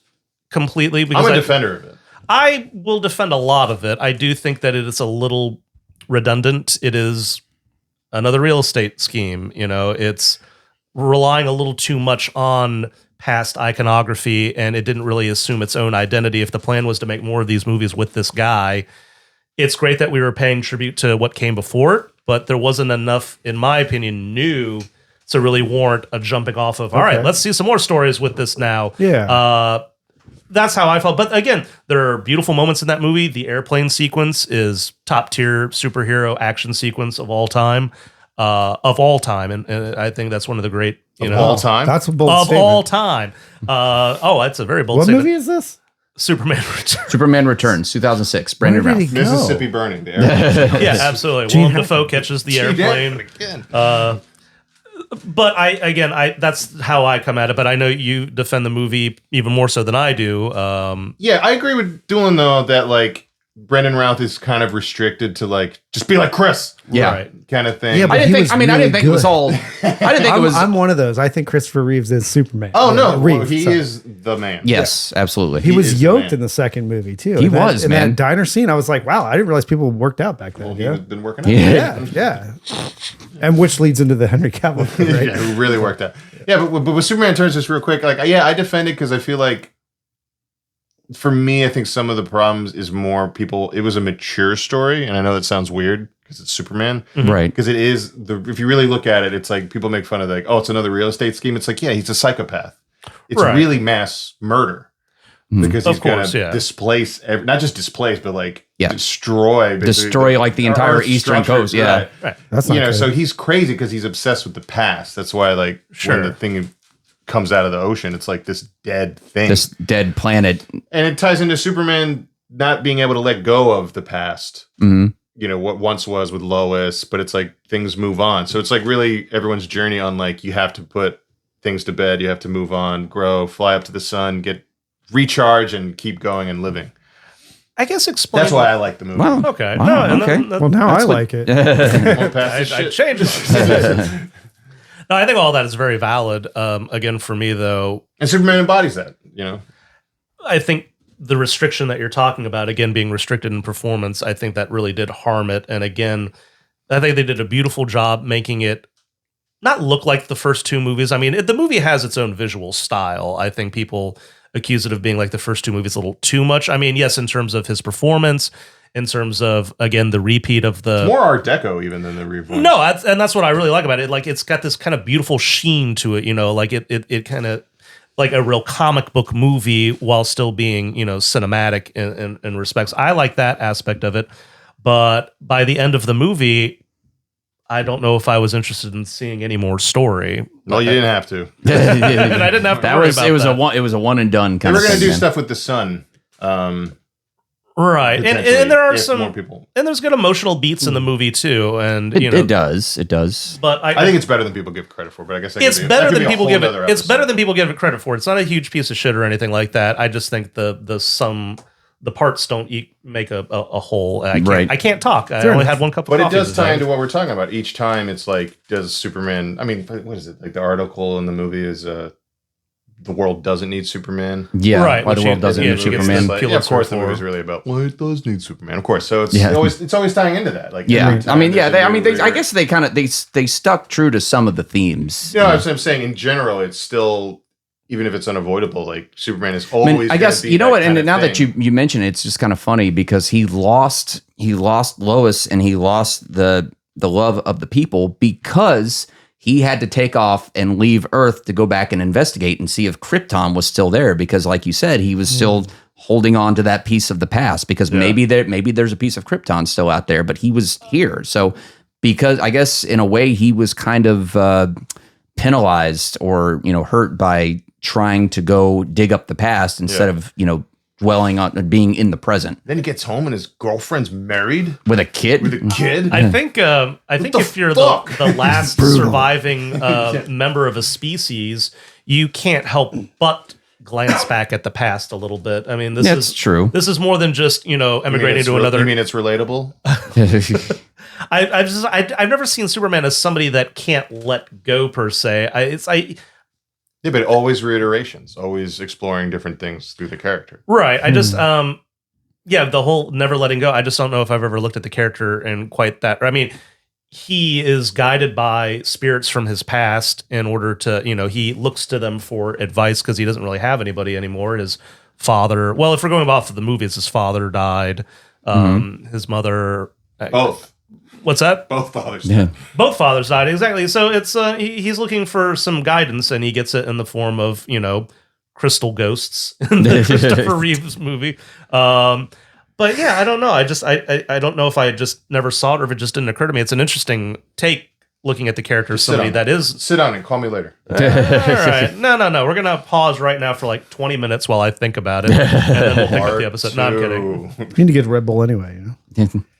completely. Because I'm a defender of it. I will defend a lot of it. I do think that it is a little redundant. It is another real estate scheme. You know, it's relying a little too much on past iconography, and it didn't really assume its own identity. If the plan was to make more of these movies with this guy, it's great that we were paying tribute to what came before it, but there wasn't enough, in my opinion, new to really warrant a jumping off of, all right, let's see some more stories with this now. Yeah. That's how I felt. But again, there are beautiful moments in that movie. The airplane sequence is top tier superhero action sequence of all time. And I think that's one of the great, All time? That's a bold of statement. all time. That's a very bold What statement. movie is this? Superman Returns. Superman Returns, 2006. Brandon Where did he Routh. go? Mississippi Burning. The airplane. Yeah, absolutely. Gene Willem Dafoe catches the airplane. But that's how I come at it. But I know you defend the movie even more so than I do. Yeah, I agree with Doolin though that like Brendan Routh is kind of restricted to like just be like Chris, Yeah. Right. kind of thing. Yeah, but I didn't he think. was I mean, I really didn't think it was good. all. I didn't think it was. I'm one of those. I think Christopher Reeves is Superman. Oh no, Reeves, he sorry. is the man. Yes, absolutely. He He was is the yoked man. in the second movie too. He In that- was, in man. that diner scene. I was like, wow, I didn't realize people worked out back then. Well, yeah. he's been working out. Yeah. Yeah. And which leads into the Henry Cavill thing, right? Yeah, who really worked out. Yeah, but with Superman Returns, just real quick, like, yeah, I defend it because I feel like, for me, I think some of the problems is more people. It was a mature story, and I know that sounds weird because it's Superman, Right. because it is if you really look at it, it's like people make fun of like, oh, it's another real estate scheme. It's like, yeah, he's a psychopath. It's Right. really mass murder because Of he's going course, to yeah. displace, not just displace, but like Yeah. destroy Like the entire Earth's Eastern structure. coast. Yeah. Right. Right. That's not You know, good. so he's crazy because he's obsessed with the past. That's why, like, Sure. when the thing comes out of the ocean, it's like this dead thing. This dead planet. And it ties into Superman not being able to let go of the past. Mhm. You know, what once was with Lois, but it's like things move on. So it's like really everyone's journey on like, you have to put things to bed, you have to move on, grow, fly up to the sun, get recharge, and keep going and living. I guess explain. That's why I like the movie. Wow. Okay. Wow, No, and okay. Well, now I like it. Won't pass this I shit. changed it. No, I think all that is very valid. Again, for me though, And Superman embodies that, you know? I think the restriction that you're talking about, again, being restricted in performance, I think that really did harm it. And again, I think they did a beautiful job making it not look like the first two movies. I mean, the movie has its own visual style. I think people accuse it of being like the first two movies a little too much. I mean, yes, in terms of his performance, in terms of, again, the repeat of the... More Art Deco even than the Reborn. No, that's what I really like about it. Like, it's got this kind of beautiful sheen to it, you know, like it kind of like a real comic book movie while still being, you know, cinematic in respects. I like that aspect of it. But by the end of the movie, I don't know if I was interested in seeing any more story. Well, you didn't have to. And I didn't have to worry about It was that. a one and done They kind were of going thing. to do man. stuff with the sun. Right. Potentially, And there are if some... more people. And there's good emotional beats in the movie, too. And, It, you know... it does. It does. But I think it's better than people give credit for, but I guess that it's could be, better that could than be a people whole give it. nother It's episode. better than people give it credit for. It's not a huge piece of shit or anything like that. I just think the parts don't make a whole. Right. I can't talk. I Fair only enough. had one cup of But it coffee. does this tie night. into what we're talking about. Each time it's like, does Superman, I mean, what is it? Like the article in the movie is the world doesn't need Superman. Yeah. Right, Why the which world he- doesn't yeah, need he gets Superman. this, Like, Pulitzer yeah, of course the for- movie's really about, well, it does need Superman. Of course. So it's Yeah. always tying into that. Like Yeah. every I time mean, yeah. there's a I new mean, I lyric. guess they kind of they stuck true to some of the themes. You know, what I'm saying in general, it's still, even if it's unavoidable, like Superman is always. I mean, I guess gonna be you know that what, kind and of now that thing. you mention it, it's just kind of funny because he lost Lois and he lost the love of the people because he had to take off and leave Earth to go back and investigate and see if Krypton was still there because, like you said, he was still holding on to that piece of the past because maybe there's a piece of Krypton still out there, but he was here. So because I guess in a way he was kind of penalized or hurt by trying to go dig up the past instead of dwelling on being in the present Then he gets home and his girlfriend's married with a kid. with a kid. I think the if you're fuck? the last surviving member of a species, you can't help but glance back at the past a little bit. I mean, this That's is true. This is more than just emigrating to You another. mean it's relatable? I've never seen Superman as somebody that can't let go per se. Yeah, but always reiterations, always exploring different things through the character. Right. I just, the whole never letting go. I just don't know if I've ever looked at the character in quite that. I mean, he is guided by spirits from his past in order to, he looks to them for advice because he doesn't really have anybody anymore. His father, well, if we're going off of the movies, his father died. His mother. Both. What's that? Both fathers. Yeah. Both fathers died, exactly. So it's he's looking for some guidance, and he gets it in the form of crystal ghosts in the Christopher Reeves movie. But yeah, I don't know. I don't know if I just never saw it or if it just didn't occur to me. It's an interesting take looking at the character of Just somebody sit that is. Sit down and call me later. All right. No. We're going to pause right now for like 20 minutes while I think about it. And then we'll pick up the episode. No, I'm kidding. You need to get Red Bull anyway, you know?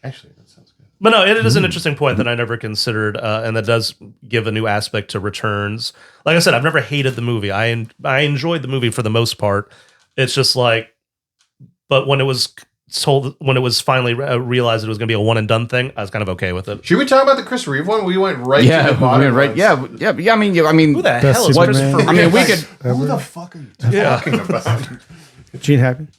Actually, that sounds good. But no, it is an interesting point that I never considered, and that does give a new aspect to Returns. Like I said, I've never hated the movie. I enjoyed the movie for the most part. It's just like, but when it was finally realized it was going to be a one and done thing, I was kind of okay with it. Should we talk about the Chris Reeve one? We went right to the bottom. Right. Yeah. I mean, Who the hell is Superman. Christopher Reeve? I mean, we could. Who the fuck are you talking about? Gene Hackman.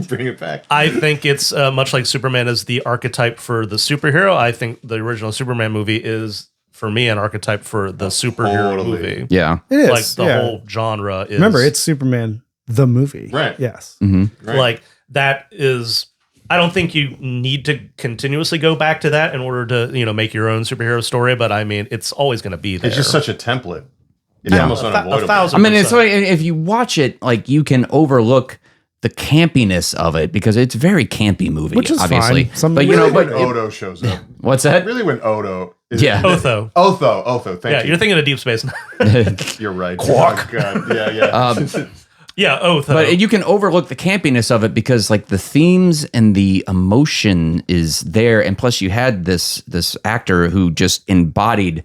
Bring it back. I think it's much like Superman is the archetype for the superhero. I think the original Superman movie is, for me, an archetype for the superhero movie. Yeah. It is. Like the whole genre is. Remember, it's Superman the movie. Right. Yes. Mm-hmm. Right. Like that is. I don't think you need to continuously go back to that in order to make your own superhero story. But I mean, it's always going to be there. It's just such a template. It's almost unavoidable. 1,000%. I mean, it's like, if you watch it, like you can overlook the campiness of it because it's a very campy movie, Which is obviously. fine. But Really when Odo shows up. what's that? Really when Odo is Otho. Otho, thank you. You're thinking of Deep Space Nine. You're right. Quark. Oh, God. Yeah. Yeah, Otho. But you can overlook the campiness of it because like the themes and the emotion is there, and plus you had this actor who just embodied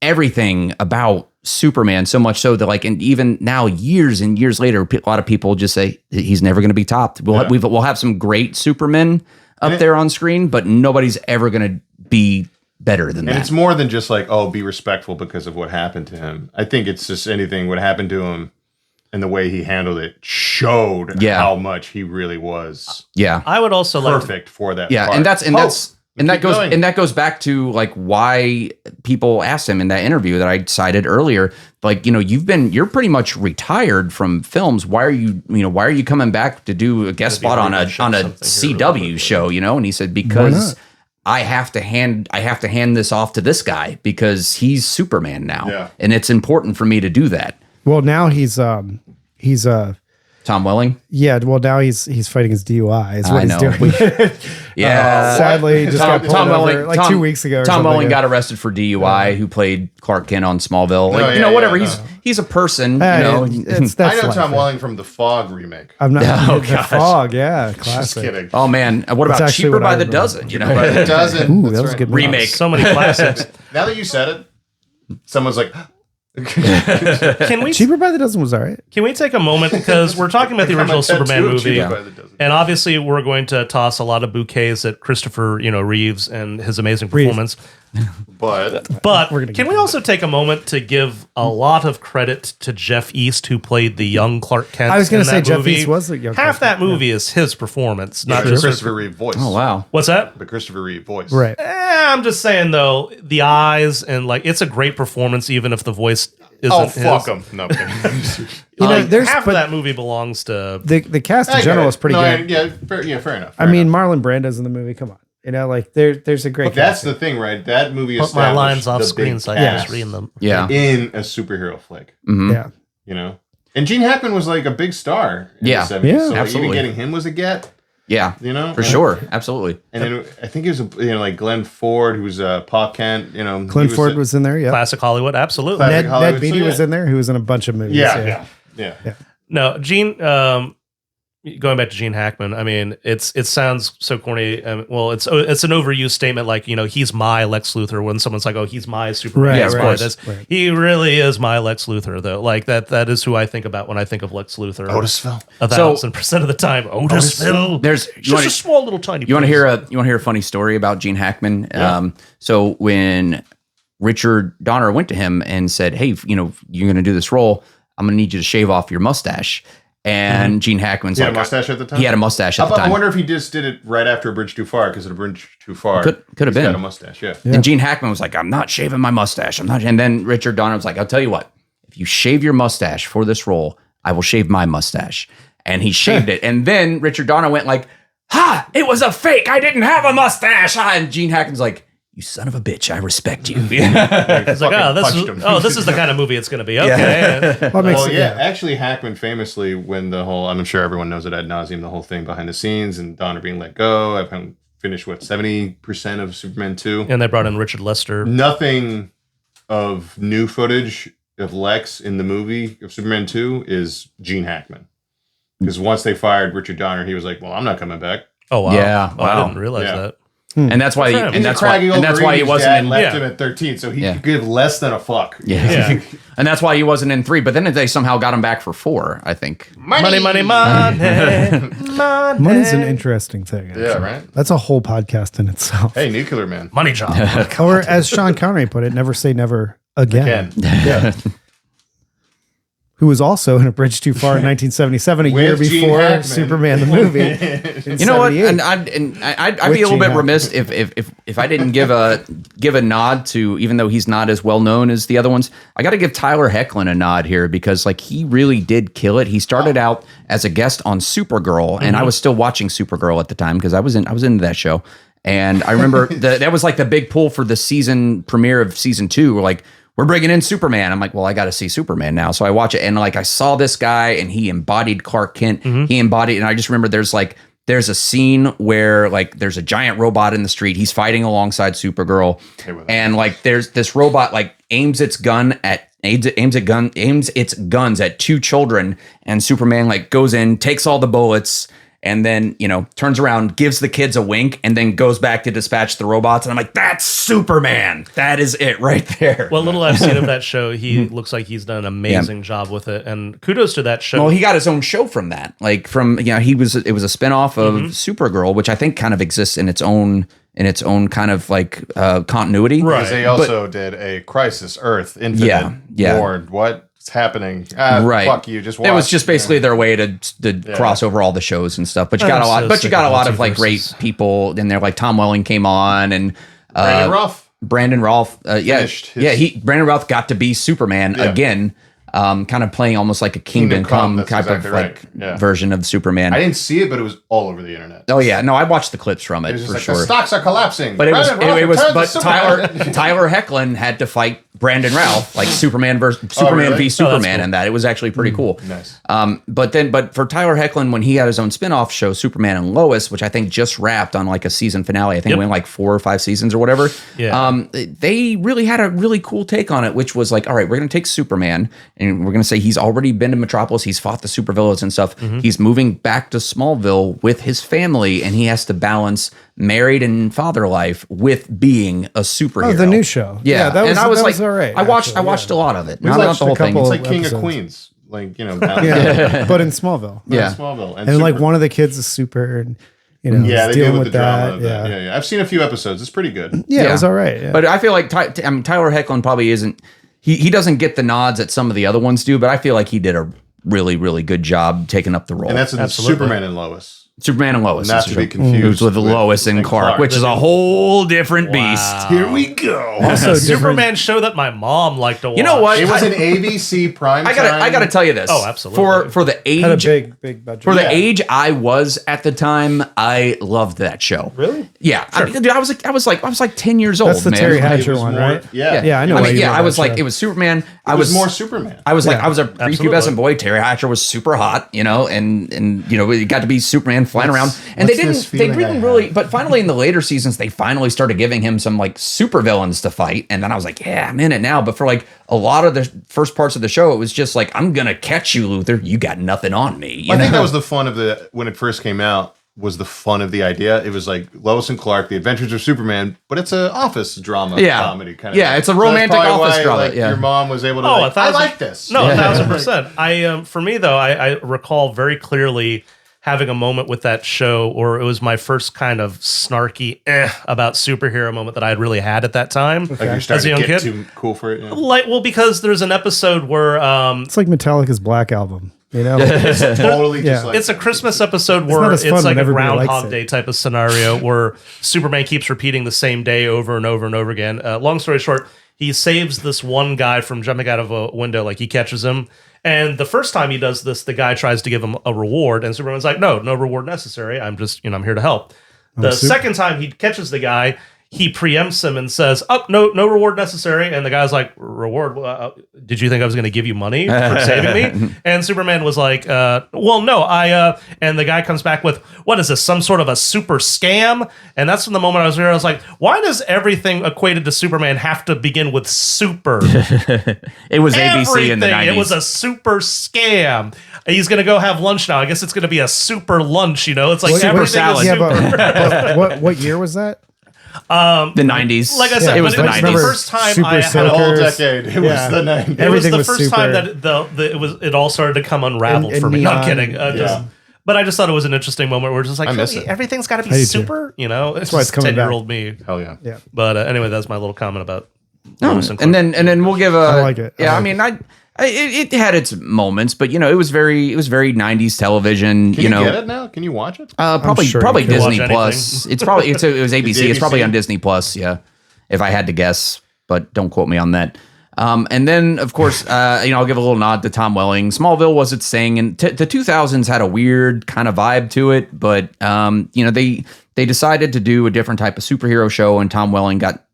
everything about Superman so much so that like, and even now years and years later, a lot of people just say he's never going to be topped. We'll have some great Supermen up there on screen, but nobody's ever going to be better than that. And it's more than just like, oh, be respectful because of what happened to him. I think it's just anything what happened to him and the way he handled it showed how much he really was. Yeah. I would also perfect for that. Yeah, part. and that goes back to like why people asked him in that interview that I cited earlier. Like, you're pretty much retired from films. Why are you coming back to do a guest spot on a CW show? And he said because I have to hand this off to this guy because he's Superman now, and it's important for me to do that. Well, now he's Tom Welling. Yeah, well now he's fighting his DUI. Is what I know. he's doing. Sadly, he just got pulled over like 2 weeks ago. Tom Welling got arrested for DUI. Who played Clark Kent on Smallville? Whatever. He's a person. I know Tom Welling from the Fog remake. I'm not. The Fog, yeah, classic. Just kidding. Oh man, what about Cheaper by the Dozen? By the Dozen. Ooh, that was a good remake. So many classics. Now that you said it, someone's like. Can we Cheaper by the Dozen was all right. Can we take a moment because we're talking about the original Superman movie, and obviously we're going to toss a lot of bouquets at Christopher, Reeves and his amazing performance. But can we also take a moment to give a lot of credit to Jeff East, who played the young Clark Kent? I was going to say Jeff movie. East was the young Half Clark that movie is his performance, not the just Christopher Reeve voice. Oh wow, what's that? The Christopher Reeve voice, right? I'm just saying though, the eyes and like it's a great performance, even if the voice isn't. Oh fuck him! No, there's half of that movie belongs to the cast in general is pretty good. Fair enough. I mean, Marlon Brando's in the movie. Come on. There's a great. But that's the thing, right? That movie put my lines off screen so I can just read them. Yeah, in a superhero flick. Mm-hmm. Yeah, and Gene Hackman was like a big star. In the 70s, so absolutely. Even getting him was a get. Yeah, for sure, absolutely. And then I think it was like Glenn Ford, who was Pop Kent. Glenn Ford was in there. Yeah, classic Hollywood, absolutely. Ned Beatty was in there, who was in a bunch of movies. Yeah. No, Gene. Going back to Gene Hackman, I mean, it sounds so corny. Well, it's an overused statement, like he's my Lex Luthor. When someone's like, "Oh, he's my Superman," yeah, of course. Right. He really is my Lex Luthor, though. Like that is who I think about when I think of Lex Luthor. Otisville, 1,000% of the time. Otisville. There's just a small little tiny. You want to hear a funny story about Gene Hackman? Yeah. So when Richard Donner went to him and said, "Hey, you're going to do this role. I'm going to need you to shave off your mustache." And Gene Hackman's he had a mustache at the time. He had a mustache at the time. I wonder if he just did it right after A Bridge Too Far, because A Bridge Too Far could have been. Got a mustache, yeah. And Gene Hackman was like, "I'm not shaving my mustache. I'm not." And then Richard Donner was like, "I'll tell you what. If you shave your mustache for this role, I will shave my mustache." And he shaved it. And then Richard Donner went like, "Ha! It was a fake. I didn't have a mustache." And Gene Hackman's like, "You son of a bitch, I respect you." It's like, this is the kind of movie it's going to be. Okay. Actually, Hackman famously, when the whole, I'm sure everyone knows it ad nauseum, the whole thing behind the scenes and Donner being let go, finished 70% of Superman 2. And they brought in Richard Lester. Nothing of new footage of Lex in the movie of Superman 2 is Gene Hackman. Because once they fired Richard Donner, he was like, well, I'm not coming back. Oh, wow. Yeah, Oh, I wow. didn't realize that. And that's why, That's right. and that's why he wasn't in. left him at 13, so he could give less than a fuck. Yeah. And that's why he wasn't in 3. But then they somehow got him back for 4, I think. Money. Money's Money's an interesting thing. Actually. Yeah, right? That's a whole podcast in itself. Hey, Nuclear Man. Money job. Or as Sean Connery put it, never say never again. Yeah. Who was also in A Bridge Too Far in 1977, a year With Gene before Hackman. Superman the movie. in You know what? 78. And I'd be With a little Gene bit Hackman. remiss if I didn't give a nod to, even though he's not as well known as the other ones, I got to give Tyler Hoechlin a nod here because like he really did kill it. He started out as a guest on Supergirl, and I was still watching Supergirl at the time because I was into that show. And I remember that was like the big pull for the season premiere of season 2. We're like, we're bringing in Superman. I'm like, well, I got to see Superman now. So I watch it, and like I saw this guy, and he embodied Clark Kent. He embodied, and I just remember there's a scene where like there's a giant robot in the street. He's fighting alongside Supergirl, and like there's this robot like aims its guns at 2 children, and Superman like goes in, takes all the bullets, and then, turns around, gives the kids a wink, and then goes back to dispatch the robots. And I'm like, that's Superman. That is it right there. Well, little I've seen of that show, he looks like he's done an amazing job with it. And kudos to that show. Well, he got his own show from that. Like it was a spinoff of Supergirl, which I think kind of exists in its own kind of like continuity. Right. Because they also did a Crisis Earth Infinite Ward. What's happening? Right. Fuck you. Just watch. It was just basically their way to cross over all the shows and stuff. But you got a lot. But you got a lot of like great people in there. Like Tom Welling came on, and Brandon Routh. Brandon Routh got to be Superman again. Kind of playing almost like a Kingdom Come type of version of Superman. I didn't see it, but it was all over the internet. Oh yeah, no, I watched the clips from it was for like, sure. the stocks are collapsing. But But Tyler Hoechlin had to fight Brandon Routh, like Superman v Superman, and that it was actually pretty cool. Nice. But for Tyler Hoechlin, when he had his own spin-off show, Superman and Lois, which I think just wrapped on like a season finale, I think it went like 4 or 5 seasons or whatever. Yeah. They really had a really cool take on it, which was like, all right, we're going to take Superman and we're going to say he's already been to Metropolis, he's fought the supervillains and stuff. He's moving back to Smallville with his family, and he has to balance married and father life with being a superhero. Oh, the new show. Yeah, that was, and I was that like, was all right, I watched a lot of it. We Not watched the whole a thing. couple- It's like King of episodes. Queens. Like, but in Smallville. Yeah. Smallville. And like one of the kids is super, and they he's deal dealing with with the drama that. of that. Yeah. I've seen a few episodes. It's pretty good. Yeah, it was all right. Yeah. But I feel like Tyler Hoechlin probably isn't. He doesn't get the nods that some of the other ones do, but I feel like he did a really, really good job taking up the role. And that's in Superman and Lois. Superman and Lois. Not to be confused with Lois and Clark, which is a whole different beast. Here we go. Also Superman show that my mom liked to watch. You know what? It was an ABC prime time. I gotta tell you this. Oh, absolutely. For the age, had a big budget. for the age I was at the time, I loved that show. Really? Yeah, I mean, dude, I was like 10 years old. That's the man. Terry It Hatcher was one, more- right? Yeah. Yeah, I know. I why mean, you yeah, love I was that like, show. it was Superman. It was more Superman. I was like, Yeah. I was a Absolutely. prepubescent boy. Terry Hatcher was super hot, and we got to be Superman flying around. And what's this they feeling I didn't really, but finally in the later seasons, they finally started giving him some like super villains to fight. And then I was like, yeah, I'm in it now. But for like a lot of the first parts of the show, it was just like, I'm going to catch you, Luthor. You got nothing on me. I think that was the fun of when it first came out, was the fun of the idea. It was like Lois and Clark, The Adventures of Superman, but it's an office drama comedy kind of Yeah, thing. it's a So that's romantic probably office why, drama, like, yeah. your mom was able to Oh, like, I like this. No, 1,000%. For me though, I recall very clearly having a moment with that show, or it was my first kind of snarky about superhero moment that I had really had at that time. Like you're As a starting young to get kid. too cool for it. Yeah. Because there's an episode where It's like Metallica's Black Album. Totally just like it's a Christmas episode not where as it's fun like when a everybody likes Groundhog it. Day type of scenario where Superman keeps repeating the same day over and over and over again. Long story short, he saves this one guy from jumping out of a window, like he catches him. And the first time he does this, the guy tries to give him a reward, and Superman's like, no reward necessary. I'm just, I'm here to help. The second time he catches the guy, he preempts him and says, "Oh, no reward necessary." And the guy's like, "Reward? Did you think I was going to give you money for saving me?" And Superman was like, "Well, no, I." And the guy comes back with, "What is this? Some sort of a super scam?" And that's from the moment I was like, "Why does everything equated to Superman have to begin with super?" It was ABC in the 90s. It was a super scam. He's going to go have lunch now. I guess it's going to be a super lunch. It's like Super everything salad. is super. but what year was that? The 90s. Like I said, it was the 90s. the first time Super I had The whole Soakers. decade. It was the 90s. it was Everything the was first super. time that it all started to come unraveled And for me. Not neon. kidding. But I just thought it was an interesting moment where it's just like, I miss really, it. everything's got to be I do too. super. It's why it's just coming back. 10-year-old me. Hell yeah. Yeah. But anyway, that's my little comment about. No, Lois and and then we'll give a. I like it. Yeah, I I like mean, it had its moments, but it was very 90s television. Can you get it now? Can you watch it? Probably sure probably you can Disney watch Plus. It was ABC. It's probably on Disney Plus. Yeah, if I had to guess, but don't quote me on that. And then, of course, I'll give a little nod to Tom Welling. Smallville was its thing, and the 2000s had a weird kind of vibe to it. But they decided to do a different type of superhero show, and Tom Welling got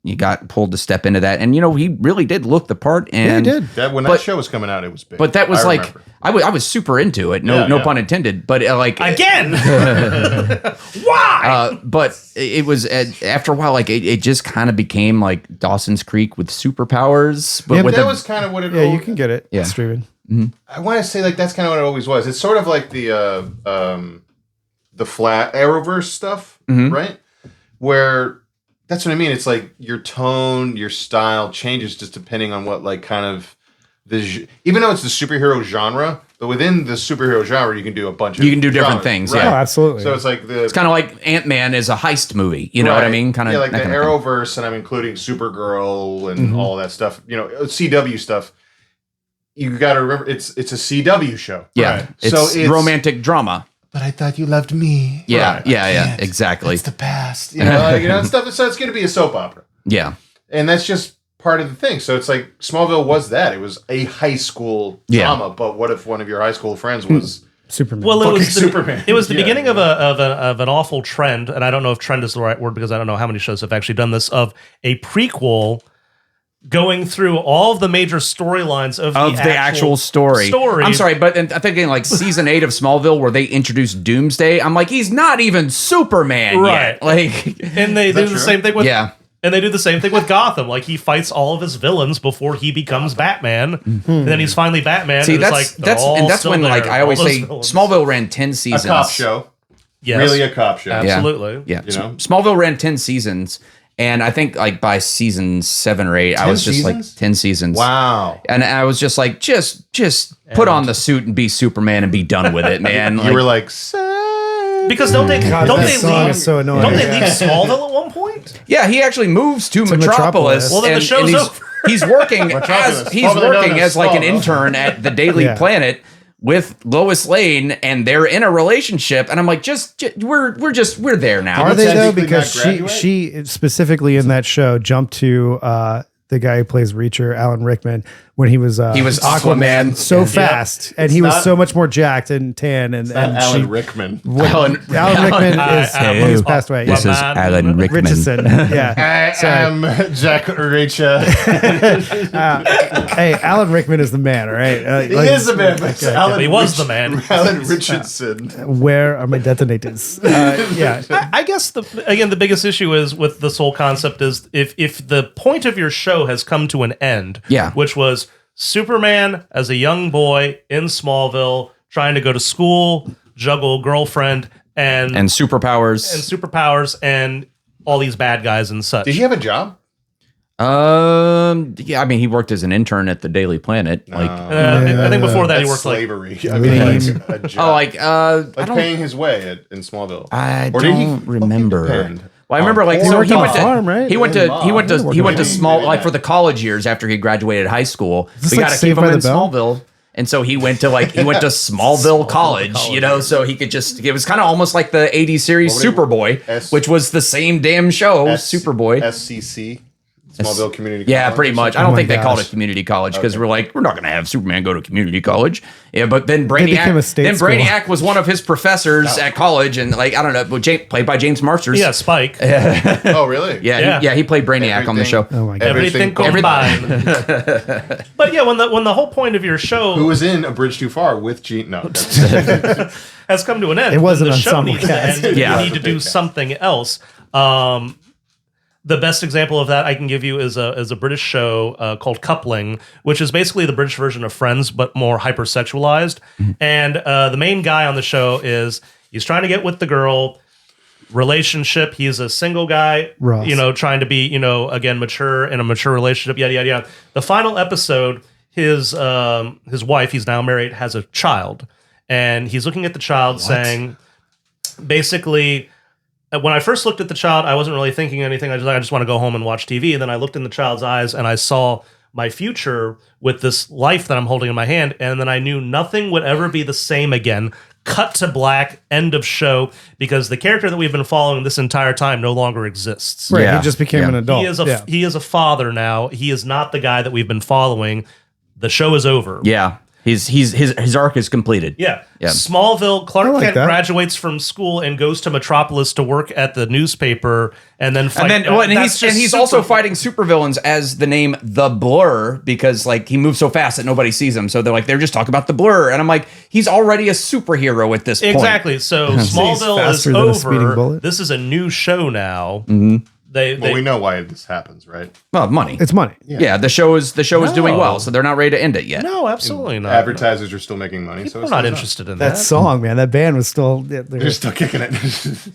pulled to step into that. And he really did look the part. And he did. That show was coming out, it was big. But that was I like remember. I was super into it. No pun intended. But Again! Why? but it was after a while, like it just kind of became like Dawson's Creek with superpowers. But Yeah, with that was kind of what it. Yeah, you can get it. Yeah. Streaming. I want to say like that's kind of what it always was. It's sort of like the flat Arrowverse stuff, right? Where that's what I mean. It's like your tone, your style changes just depending on what like kind of even though it's the superhero genre, but within the superhero genre, you can do a bunch of different genres, things. right? Yeah. Oh, absolutely. So it's like it's kind of like Ant-Man is a heist movie. You know what I mean? Kind of like the that kind of thing. Arrowverse, and I'm including Supergirl and all that stuff. CW stuff. You got to remember, it's a CW show. Yeah, Right. it's, So it's romantic drama. But I thought you loved me. Yeah, Right. yeah, exactly. It's the past. And stuff. So it's going to be a soap opera, Yeah, and that's just part of the thing. So it's like Smallville was that. It was a high school drama. But what if one of your high school friends was Superman. Well, it was Superman. It was the Yeah, beginning of an awful trend, and I don't know if trend is the right word because I don't know how many shows have actually done this, of a prequel going through all of the major storylines of the actual story. I'm sorry, but I'm thinking like season 8 of Smallville where they introduced Doomsday. I'm like, he's not even Superman yet. Like, and they do the same thing with And they do the same thing with Gotham. Like, he fights all of his villains before he becomes Batman. And then he's finally Batman. See, and that's when like I always say Smallville ran 10 seasons. a cop show. Yes. Really a cop show. Absolutely. Yeah. Smallville ran 10 seasons. And I think like by season 7 or 8, I was just like 10 seasons. Wow. And I was just like, just put on the suit and be Superman and be done with it, man. You were like, because don't they song leave? is so annoying. Don't they leave Smallville at one point? Yeah, he actually moves to Metropolis. Metropolis. Well, then the show's over. He's working Formerly as known like as an Smallville. intern at the Daily Planet with Lois Lane, and they're in a relationship. And I'm like, we're there now. Are they though? technically Because not graduate? she specifically in that show jumped to the guy who plays Reacher, Alan Rickman, when he was Aquaman. so fast, and he was so much more jacked and tan, and Alan Rickman. Alan Rickman is passed away. This is Alan Rickman. Richardson. Yeah. I am Jack Reacher. Hey, Alan Rickman is the man, all right? He is the man. But Alan he was the man. Alan Richardson. Where are my detonators? Yeah. I guess the biggest issue is with this whole concept is if the point of your show has come to an end, which was Superman as a young boy in Smallville trying to go to school, juggle a girlfriend and superpowers and all these bad guys and such. Did he have a job? Yeah, I mean, he worked as an intern at the Daily Planet. Like, I think before that he worked slavery. I mean, like a job. I don't paying his way in Smallville. I Or did he don't remember. depend? Well, I remember like He so worked he on went a to farm, right? he went to small Maybe like that. for the college years after he graduated high school. this We like got to Saved keep him by in the Bell? Smallville. And so he went to Smallville College, you know, so he could it was kind of almost like the 80s series Superboy, which was the same damn show, Superboy. SCC. Smallville Community Yeah, College. pretty much. I Oh don't my think they called gosh. it community college because we're like, we're not going to have Superman go to community college. Yeah, but then became a Brainiac, state school. Brainiac was one of his professors at college, and like I don't know, played by James Marsters. Yeah, Spike. Oh, really? Yeah, he played Brainiac on the show. Oh my god. Everything combined. But yeah, when the whole point of your show Who was in A Bridge Too Far with Gene? No. has come to an end, It was then an the show ensemble needs to cast. end. Yeah. You need to do something else. The best example of that I can give you is a British show called Coupling, which is basically the British version of Friends, but more hypersexualized. And the main guy on the show he's trying to get with the girl. Relationship. He's a single guy, Ross. trying to be, again, mature in a mature relationship. Yada yada yada. The final episode, his wife, he's now married, has a child, and he's looking at the child, saying, basically. When I first looked at the child, I wasn't really thinking anything. I just want to go home and watch TV. And then I looked in the child's eyes and I saw my future with this life that I'm holding in my hand. And then I knew nothing would ever be the same again. Cut to black, end of show, because the character that we've been following this entire time no longer exists. Right, Yeah. he just became an adult. He is a father now. He is not the guy that we've been following. The show is over. Yeah, his arc is completed. Yeah. Yeah. Smallville, Clark like Kent that. graduates from school and goes to Metropolis to work at the newspaper and then fight. And That's just he's super- also fighting supervillains as the name The Blur because like he moves so fast that nobody sees him. So they're just talking about The Blur. And I'm like, he's already a superhero at this point. Exactly. So Smallville is faster than a speeding over. bullet. This is a new show now. Well, we know why this happens, right? Well, money. It's money. Yeah, the show is doing well, so they're not ready to end it yet. No, absolutely not. Advertisers are still making money, so We're it's not interested in That that. song, man, that band was still. They're They're still kicking it.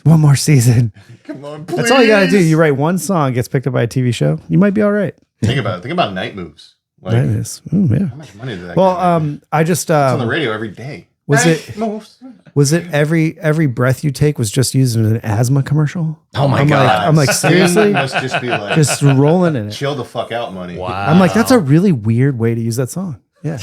one more season. Come on, please. That's all you got to do. You write one song, gets picked up by a TV show. You might be all right. Think about it. Think about Night Moves. Like, That is. Yeah. how much money did that? Well, guy make? I just It's on the radio every day. was Night it- Moves. was it every breath you take was just used in an asthma commercial? Oh my I'm god! like, I'm like, seriously, Must just be like just rolling in it. chill the fuck out money. Wow. I'm like, that's a really weird way to use that song. Yeah,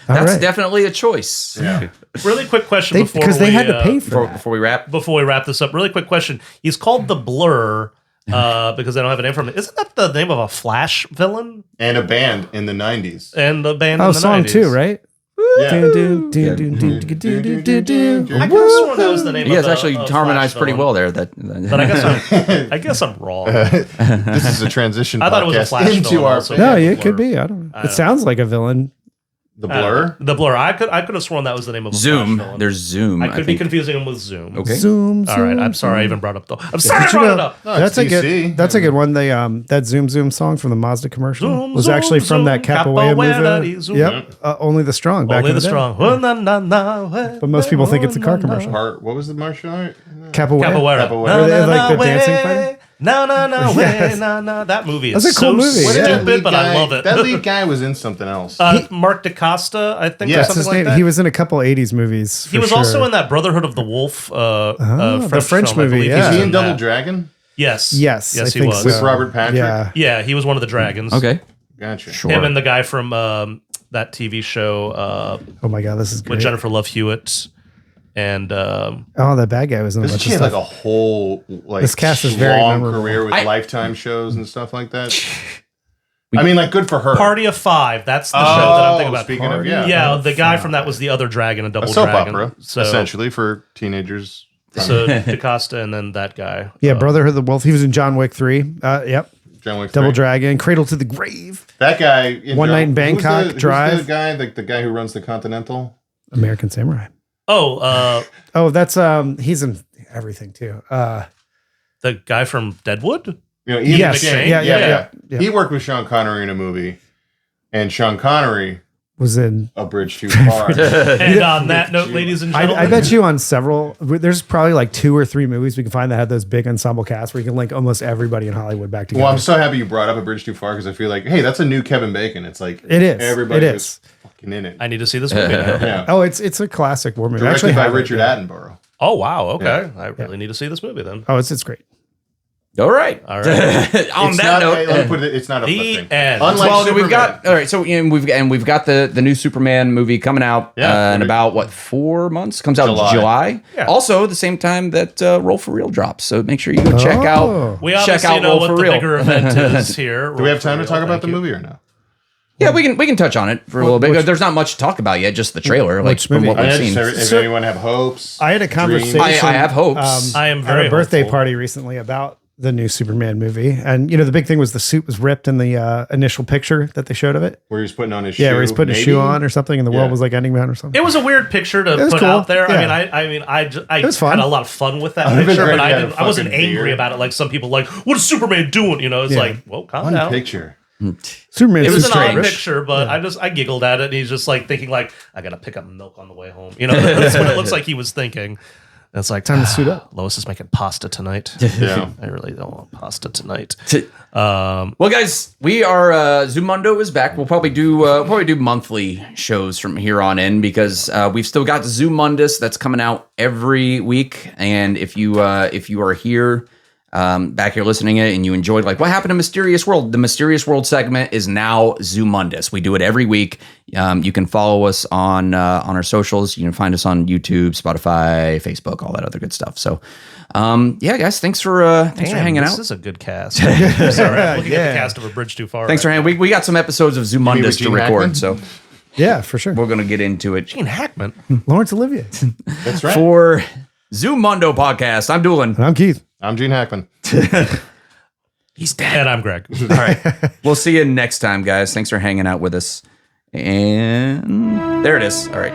That's definitely a choice. Yeah. Really quick question because they had to pay for that. Before we wrap, before we wrap this up. Really quick question. He's called the Blur because I don't have a name for him. Isn't that the name of a Flash villain? And a band in the 90s. And the band Oh, in the song 90s. too, right? Yeah. Do, do, do, do, do, do, do, do, do, do. I could have sworn that was the name you of guys the actually of harmonized Flash pretty villain. well there. That, But I guess I'm wrong. This is a transition I thought it was a podcast Flash into villain our also. No, Yeah, it Blur. could be. I don't know. It sounds like a villain. The Blur. The Blur. I could have sworn that was the name of a Zoom. Flash villain. There's Zoom. I could be think. confusing him with Zoom. Okay. Zoom. All right. I'm sorry I even brought up though. I'm sorry I brought it up. No, That's it's a DC. good. That's a good one. They that Zoom Zoom song from the Mazda commercial Zoom, was zoom, actually from that zoom, Capoeira capoeira, movie. zoom. Yep, only the strong. Back Only in the the day. strong. Oh, na, na, na, But most people think it's a car commercial. What was the martial art? Capoeira. Capoeira. Capoeira. Na, Were they na, like na, the dancing way. fighter? No, no, no, Yes. way, no, no. That movie is That's a cool so movie, yeah. That stupid, lead but I guy- love it. That lead guy was in something else. Mark DaCosta, I think, Yeah. or That's something his like name. that. He was in a couple '80s movies. He was also in that Brotherhood of the Wolf the French film, I movie, believe. yeah. Is he was in Double that. Dragon Yes. Yes, I Yes, he think was. so. with Robert Patrick? Yeah, Yeah, he was one of the dragons. Okay. Gotcha. Sure. Him and the guy from that TV show Oh my god, this is with great. Jennifer Love Hewitt. And Oh, that bad guy was in a Doesn't bunch she of have stuff. like a whole like This cast is very long memorable. career with I- Lifetime shows and stuff like that? I mean, like, good for her. Party of Five. That's the show that I'm thinking about. Speaking of, Yeah, the guy from that was the other dragon in a Double soap Dragon. opera, So, essentially for teenagers. so DaCosta and then that guy. Yeah, Brotherhood of the Wolf. He was in John Wick 3. Yep. John Wick Double 3. Dragon, Cradle to the Grave, That guy. In One Night in who's Bangkok, who's Drive. the guy, the guy who runs the Continental. American Samurai. Oh, Oh, that's he's in everything too. the guy from Deadwood? You know, Ian Yes. McShane. Yeah. He worked with Sean Connery in a movie, and Sean Connery, Was in. A Bridge Too Far. And on that note, ladies and gentlemen, I bet you on several. There's probably like 2 or 3 movies we can find that had those big ensemble casts where you can link almost everybody in Hollywood back together. Well, I'm so happy you brought up A Bridge Too Far because I feel like, hey, that's a new Kevin Bacon. It's like It is. Everybody It is is. fucking in it. I need to see this movie now. Yeah. Oh, it's a classic war movie. I Directed by have it, Richard yeah. Attenborough. Oh, wow. Okay. I really need to see this movie then. Oh, it's great. All right. All right. On that note, let me put it, it's not a The thing. end. Unlike well, Superman. we've got all right. So we've got the new Superman movie coming out in about 4 months. Comes out in July. Yeah. Also, the same time that Roll for Real drops. So make sure you go check out. We check obviously out know Roll what for the Real. bigger event is here. Do we have time to talk about the movie or no? Yeah, we can touch on it for a little bit. There's not much to talk about yet. Just the trailer, like from what we've seen. Does anyone have hopes? I had a conversation. I have hopes. I am at very a birthday hopeful. party recently about the new Superman movie, and the big thing was the suit was ripped in the initial picture that they showed of it. Where he was putting on his shoe. Yeah, where he's putting a shoe on or something, and the world was like ending man or something. It was a weird picture to was put cool. out there. Yeah. I was fun. had a lot of fun with that would've been picture, great but if you had a I wasn't fucking angry beard. about it like some people like, what is Superman doing? It's like, well, calm One down. picture. Superman. It was an strange. odd picture, but I giggled at it. And he's just like thinking like, I gotta pick up milk on the way home. That's what it looks like he was thinking. And it's like Time to suit up. Lois is making pasta tonight. Yeah. I really don't want pasta tonight. Well, guys, we are Zumundo is back. We'll probably do monthly shows from here on in because we've still got Zumundus that's coming out every week. And if you are here back here listening it and you enjoyed like what happened to Mysterious World, the Mysterious World segment is now Zumundus. We do it every week. You can follow us on our socials. You can find us on YouTube, Spotify, Facebook, all that other good stuff. So guys, thanks for hanging out. This is a good cast. Sorry, I'm looking at the cast of A Bridge Too Far. Thanks for hanging. We got some episodes of Zumundus to Gene record, Hackman? so Yeah, for sure. we're gonna get into it. Gene Hackman. Lawrence Olivier. That's right. For Zumundo podcast, I'm Doolin. And I'm Keith. I'm Gene Hackman. He's dead. And I'm Greg. All right. We'll see you next time, guys. Thanks for hanging out with us. And there it is. All right.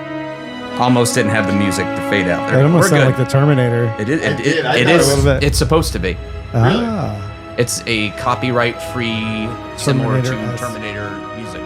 Almost didn't have the music to fade out there. That almost We're sound good. like the Terminator. It is. I thought It a is. little bit. It's supposed to be. Ah. It's a copyright-free, similar to Terminator-esque. Terminator music.